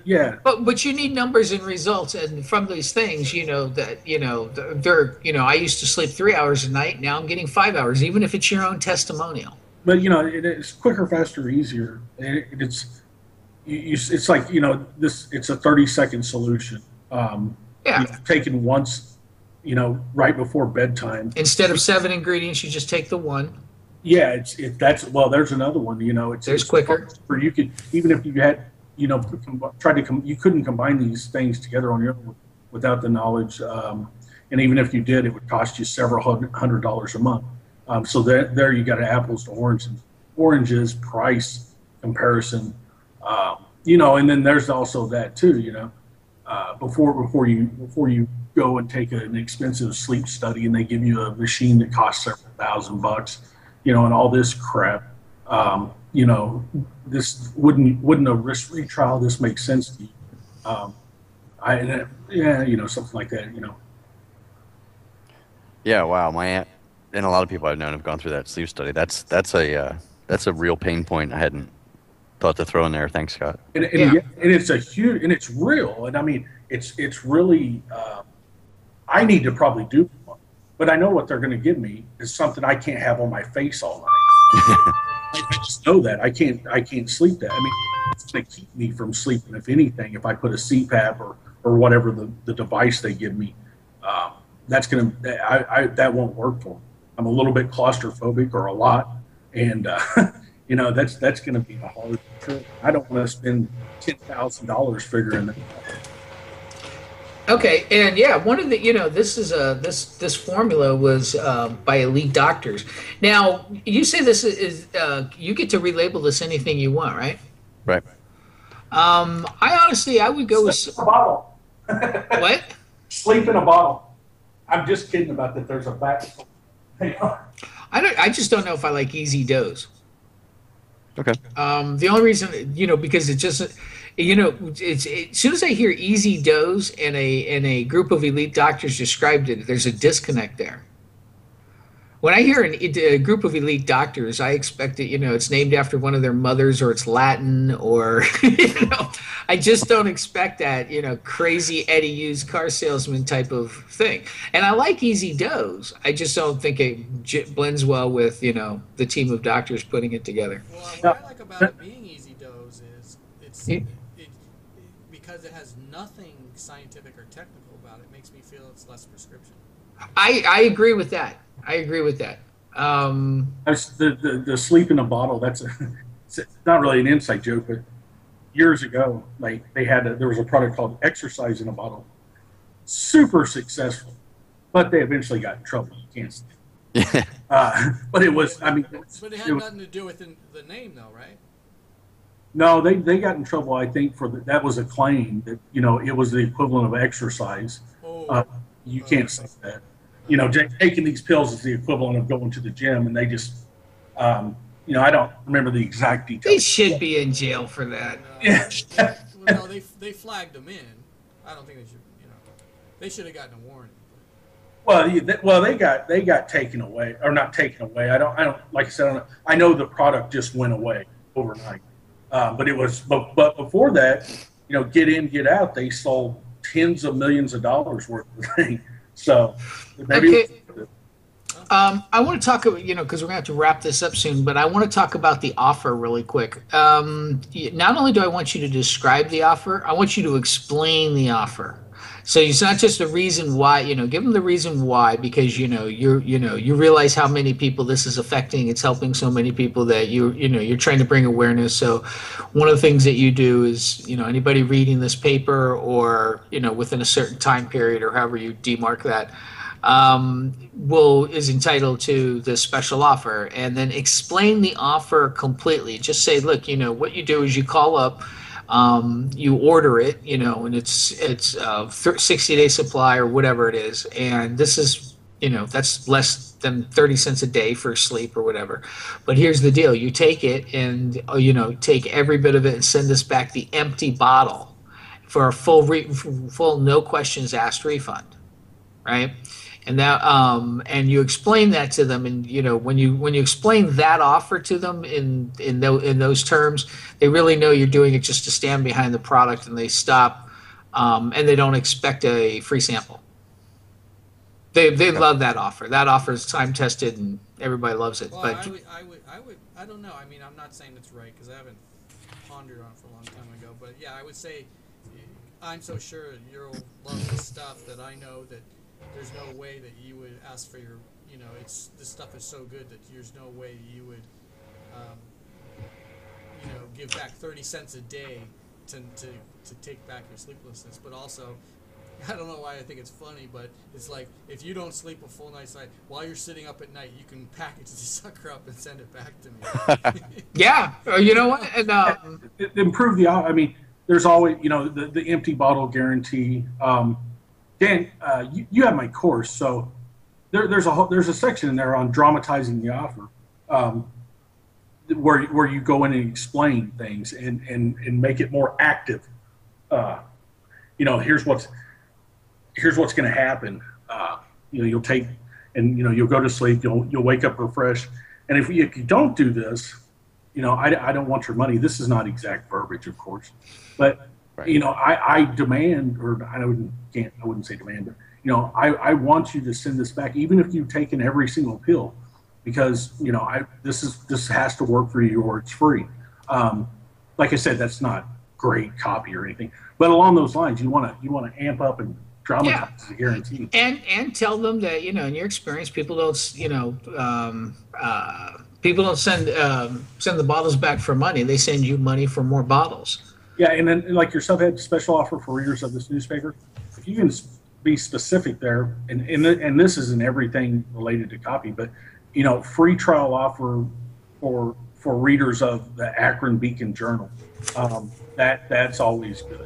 yeah. But you need numbers and results, and from these things, I used to sleep 3 hours a night. Now I'm getting 5 hours, even if it's your own testimonial. But it's quicker, faster, easier. It's like this. It's a 30-second solution. Taken once, right before bedtime. Instead of 7 ingredients, you just take the one. Yeah, there's another one. It's quicker. Or you could, even if you had, you couldn't combine these things together on your own without the knowledge. And even if you did, it would cost you several $100 a month. So there you got an apples to oranges price comparison. And then there's also that too. Before you go and take an expensive sleep study and they give you a machine that costs several $1,000, and all this crap, this wouldn't a risk retrial this make sense to you? Something like that, Yeah, wow. My aunt and a lot of people I've known have gone through that sleep study. That's a real pain point I hadn't thought to throw in there. Thanks, Scott. And it's a huge, and it's real. And I mean, it's really, I need to probably do one, but I know what they're going to give me is something I can't have on my face all night. I just know that I can't sleep that. I mean, it's going to keep me from sleeping. If anything, if I put a CPAP or whatever the device they give me, that's going to, that won't work for me. I'm a little bit claustrophobic, or a lot. And, that's going to be a hard trip. I don't want to spend $10,000 figuring that out. Okay, and yeah, one of the this formula was by elite doctors. Now you say this is you get to relabel this anything you want, right? Right. I would go with Sleep in a bottle. What? Sleep in a bottle. I'm just kidding about that. There's a fact. I just don't know if I like Easy Doze. Okay. The only reason, because it just, it's as soon as I hear Easy Doze and a group of elite doctors described it, there's a disconnect there. When I hear a group of elite doctors, I expect it, it's named after one of their mothers or it's Latin or, I just don't expect that, crazy Eddie used car salesman type of thing. And I like Easy Doze. I just don't think it blends well with, the team of doctors putting it together. Well, what I like about it being Easy Doze is because it has nothing scientific or technical about it, makes me feel it's less prescription. I agree with that. I agree with that. The sleep in a bottle, it's not really an inside joke, but years ago, like there was a product called Exercise in a Bottle. Super successful, but they eventually got in trouble. You can't stand. But it was, but it had nothing to do with the name, though, right? No, they got in trouble, I think, that was a claim that, it was the equivalent of exercise. You can't say that. Taking these pills is the equivalent of going to the gym, and they just, I don't remember the exact details. They should be in jail for that. No, they flagged them in. I don't think they should. They should have gotten a warning. Well, they got taken away, or not taken away. I don't. Like I said, I know the product just went away overnight. But before that, get in, get out. They sold tens of millions of dollars worth of things. So maybe. Okay. I want to talk, because we're going to have to wrap this up soon, but I want to talk about the offer really quick. Not only do I want you to describe the offer, I want you to explain the offer. So it's not just a reason why, give them the reason why, because, you realize how many people this is affecting. It's helping so many people that you're trying to bring awareness. So one of the things that you do is, anybody reading this paper or, within a certain time period or however you demark that, is entitled to this special offer, and then explain the offer completely. Just say, look, what you do is you call up, you order it, and it's 60-day supply or whatever it is, and this is, that's less than 30 cents a day for sleep or whatever. But here's the deal: you take it and take every bit of it and send us back the empty bottle for a full no questions asked refund, right? And that, and you explain that to them, and when you explain that offer to them in those terms, they really know you're doing it just to stand behind the product, and they stop, and they don't expect a free sample. They love that offer. That offer is time tested, and everybody loves it. Well, but I don't know. I mean, I'm not saying it's right because I haven't pondered on it for a long time ago. But yeah, I would say I'm so sure you'll love this stuff that I know that. There's no way that you would ask for your, this stuff is so good that there's no way you would, give back 30 cents a day to take back your sleeplessness. But also, I don't know why I think it's funny, but it's like if you don't sleep a full night's night, while you're sitting up at night, you can package the sucker up and send it back to me. Yeah, you know what? And improve there's always, the empty bottle guarantee. Dan, you have my course, so there's a section in there on dramatizing the offer, where you go in and explain things and make it more active. Here's what's going to happen. You'll take, and you'll go to sleep. You'll wake up refreshed. And if you don't do this, I don't want your money. This is not exact verbiage, of course, but. Right. I demand, or I wouldn't say demand, but I want you to send this back, even if you've taken every single pill, because this has to work for you or it's free. Like I said, that's not great copy or anything, but along those lines, you want to amp up and dramatize the guarantee, and tell them that in your experience, people don't people don't send the bottles back for money. They send you money for more bottles. Yeah, and then like your subhead special offer for readers of this newspaper, if you can be specific there, and this isn't everything related to copy, but free trial offer for readers of the Akron Beacon Journal, that's always good.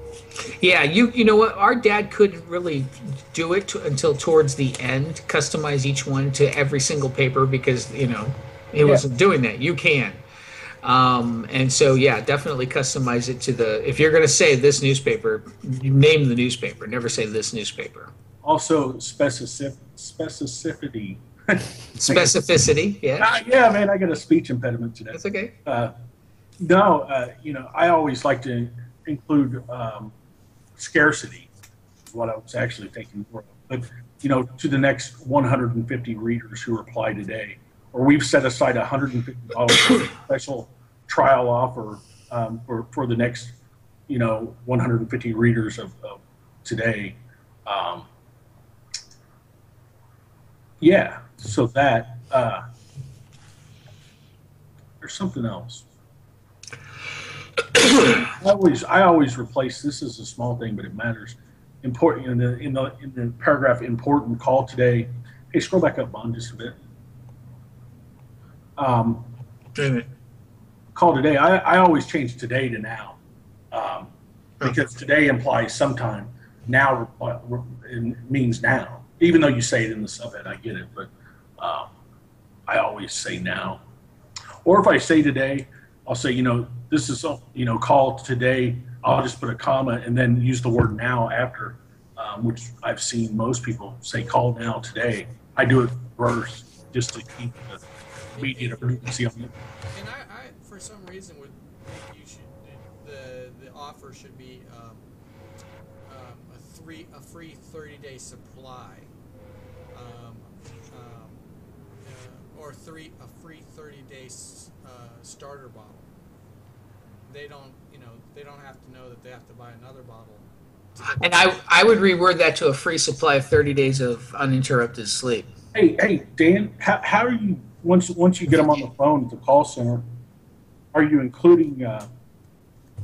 Yeah, you know what? Our dad couldn't really do it until towards the end, customize each one to every single paper because he wasn't doing that. You can. And so, yeah, definitely customize it to if you're going to say this newspaper, you name the newspaper, never say this newspaper. Also, specificity Specificity, yeah. Yeah, man, I got a speech impediment today. That's okay. No, I always like to include scarcity, is what I was actually thinking for. But, to the next 150 readers who apply today, or we've set aside $150 special trial offer for the next, 150 readers of today. Yeah, so that, there's something else. I always replace this as a small thing, but it matters. Important in the paragraph. Important call today. Hey, scroll back up, Bond, just a bit. Call today. I always change today to now, because today implies sometime. Now it means now. Even though you say it in the subhead, I get it, but I always say now. Or if I say today, I'll say, this is, call today. I'll just put a comma and then use the word now after, which I've seen most people say call now today. I do it reverse just to keep the immediate urgency on it. And I for some reason, would think you should, the offer should be a free 30-day supply, or a free 30-day starter bottle. They don't have to know that they have to buy another bottle. And I would reword that to a free supply of 30 days of uninterrupted sleep. Hey, Dan, how are you, once you get them on the phone at the call center, are you including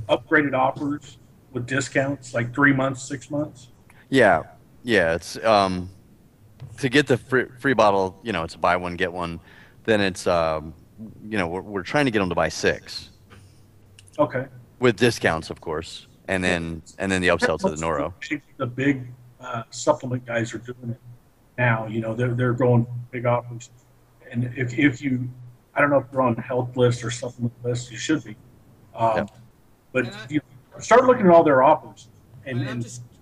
upgraded offers with discounts, like 3 months, 6 months? Yeah. It's to get the free bottle. It's a buy one get one. Then it's we're trying to get them to buy 6. Okay. With discounts, of course, and then the upsell to the Noro. The big supplement guys are doing it now. They're going big offers, and if you, I don't know if you're on health list or supplement list, you should be. Yep. But you start looking at all their offers, and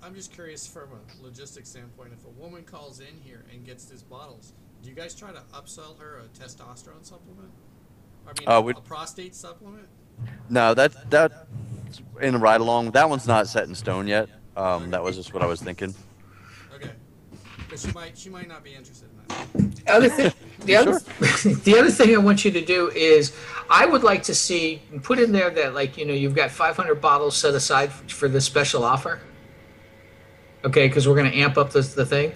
I'm just curious from a logistics standpoint. If a woman calls in here and gets these bottles, do you guys try to upsell her a testosterone supplement? I mean, a prostate supplement? No, that in the ride along. That one's not set in stone yet. That was just what I was thinking. Okay, because she might not be interested in that. The other thing I want you to do is, I would like to see, put in there that you've got 500 bottles set aside for this special offer. Okay, because we're going to amp up the thing,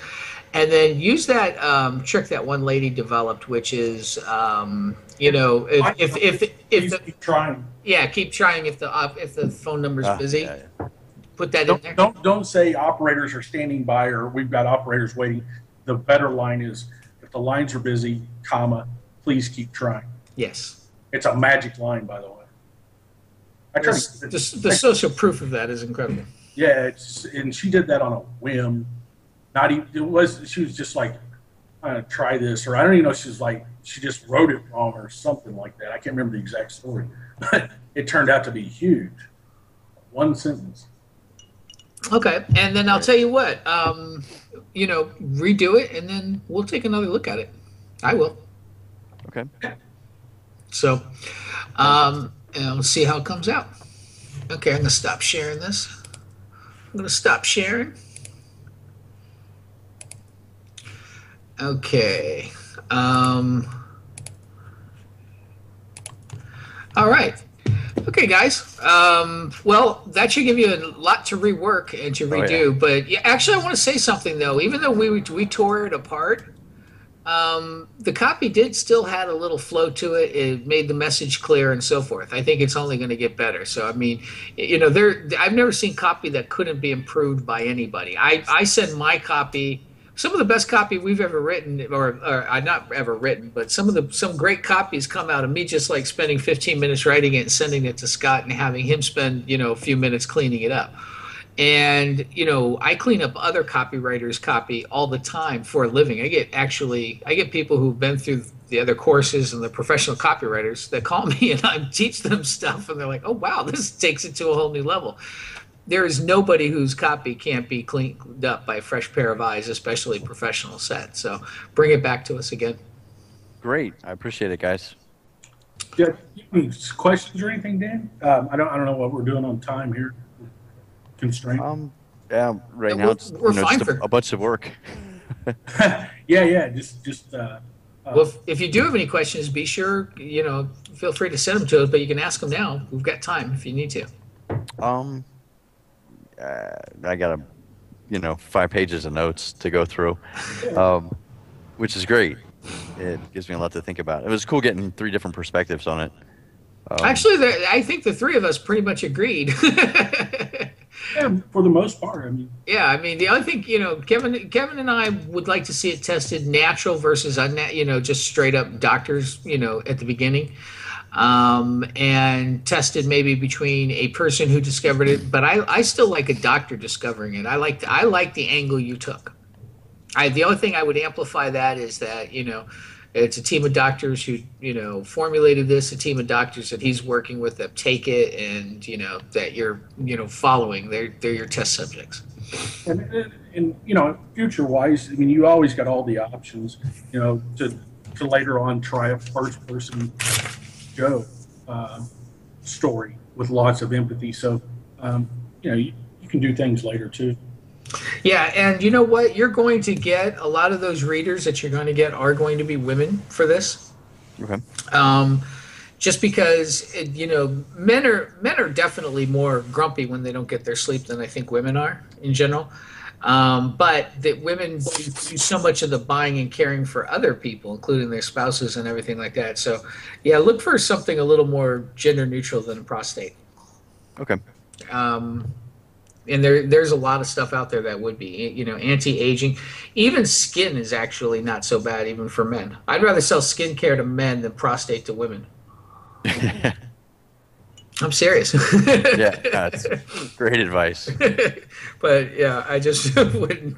and then use that trick that one lady developed, which is if keep trying. Yeah, keep trying if the phone number's busy. Yeah. Put that in there. Don't say operators are standing by or we've got operators waiting. The better line is, if the lines are busy, comma, please keep trying. Yes. It's a magic line, by the way. The social proof of that is incredible. Yeah, and she did that on a whim. She was just like, try this, or I don't even know. She just wrote it wrong or something like that. I can't remember the exact story, but it turned out to be huge. One sentence. Okay, and then I'll tell you what, redo it, and then we'll take another look at it. I will. Okay. So, and we'll see how it comes out. Okay, I'm going to stop sharing this. I'm going to stop sharing. Okay. All right. Okay, guys. Well, that should give you a lot to rework and to redo. Oh, yeah. But yeah, actually, I want to say something, though. Even though we tore it apart, the copy did still had a little flow to it. It made the message clear and so forth. I think it's only going to get better. So, I mean, I've never seen copy that couldn't be improved by anybody. I send my copy. Some of the best copy we've ever written, or not ever written, but some great copies come out of me just like spending 15 minutes writing it and sending it to Scott and having him spend a few minutes cleaning it up. And I clean up other copywriters' copy all the time for a living. I get people who've been through the other courses and the professional copywriters that call me and I teach them stuff and they're like, oh wow, this takes it to a whole new level. there is nobody whose copy can't be cleaned up by a fresh pair of eyes, especially professional set. So bring it back to us again. Great. I appreciate it, guys. Yeah, any questions or anything, Dan? I don't know what we're doing on time here. Constraint. Yeah, right Yeah, now it's we're fine just for- a bunch of work. Yeah. Just. Well, if you do have any questions, be sure, feel free to send them to us, but you can ask them now. We've got time if you need to. I got 5 pages of notes to go through, which is great. It gives me a lot to think about. It was cool getting 3 different perspectives on it. Actually, I think the 3 of us pretty much agreed. Yeah, for the most part. I mean, Yeah, I mean, the only thing, Kevin and I would like to see it tested natural versus just straight up doctors, at the beginning, and tested maybe between a person who discovered it. But I still like a doctor discovering it. I like the angle you took. The only thing I would amplify that is that, it's a team of doctors who, formulated this, a team of doctors that he's working with that take it, and, that you're, following. They're your test subjects. And future wise, I mean, you always got all the options, to later on try a first person Joe story with lots of empathy. So, you can do things later too. Yeah, and you know what? You're going to get a lot of those readers that you're going to get are going to be women for this. Okay. Just because men are definitely more grumpy when they don't get their sleep than I think women are in general. But that women do so much of the buying and caring for other people, including their spouses and everything like that. So, yeah, look for something a little more gender neutral than a prostate. Okay. And there's a lot of stuff out there that would be, anti-aging. Even skin is actually not so bad, even for men. I'd rather sell skincare to men than prostate to women. I'm serious. Yeah, that's great advice. But yeah, I just wouldn't.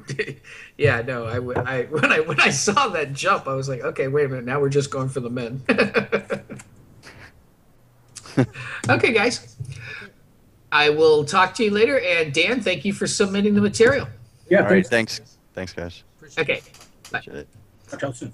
Yeah, no, I would. When I saw that jump, I was like, okay, wait a minute. Now we're just going for the men. Okay, guys. I will talk to you later. And Dan, thank you for submitting the material. Yeah. All right. Thanks, guys. Okay. Bye. Appreciate it. Talk to you soon.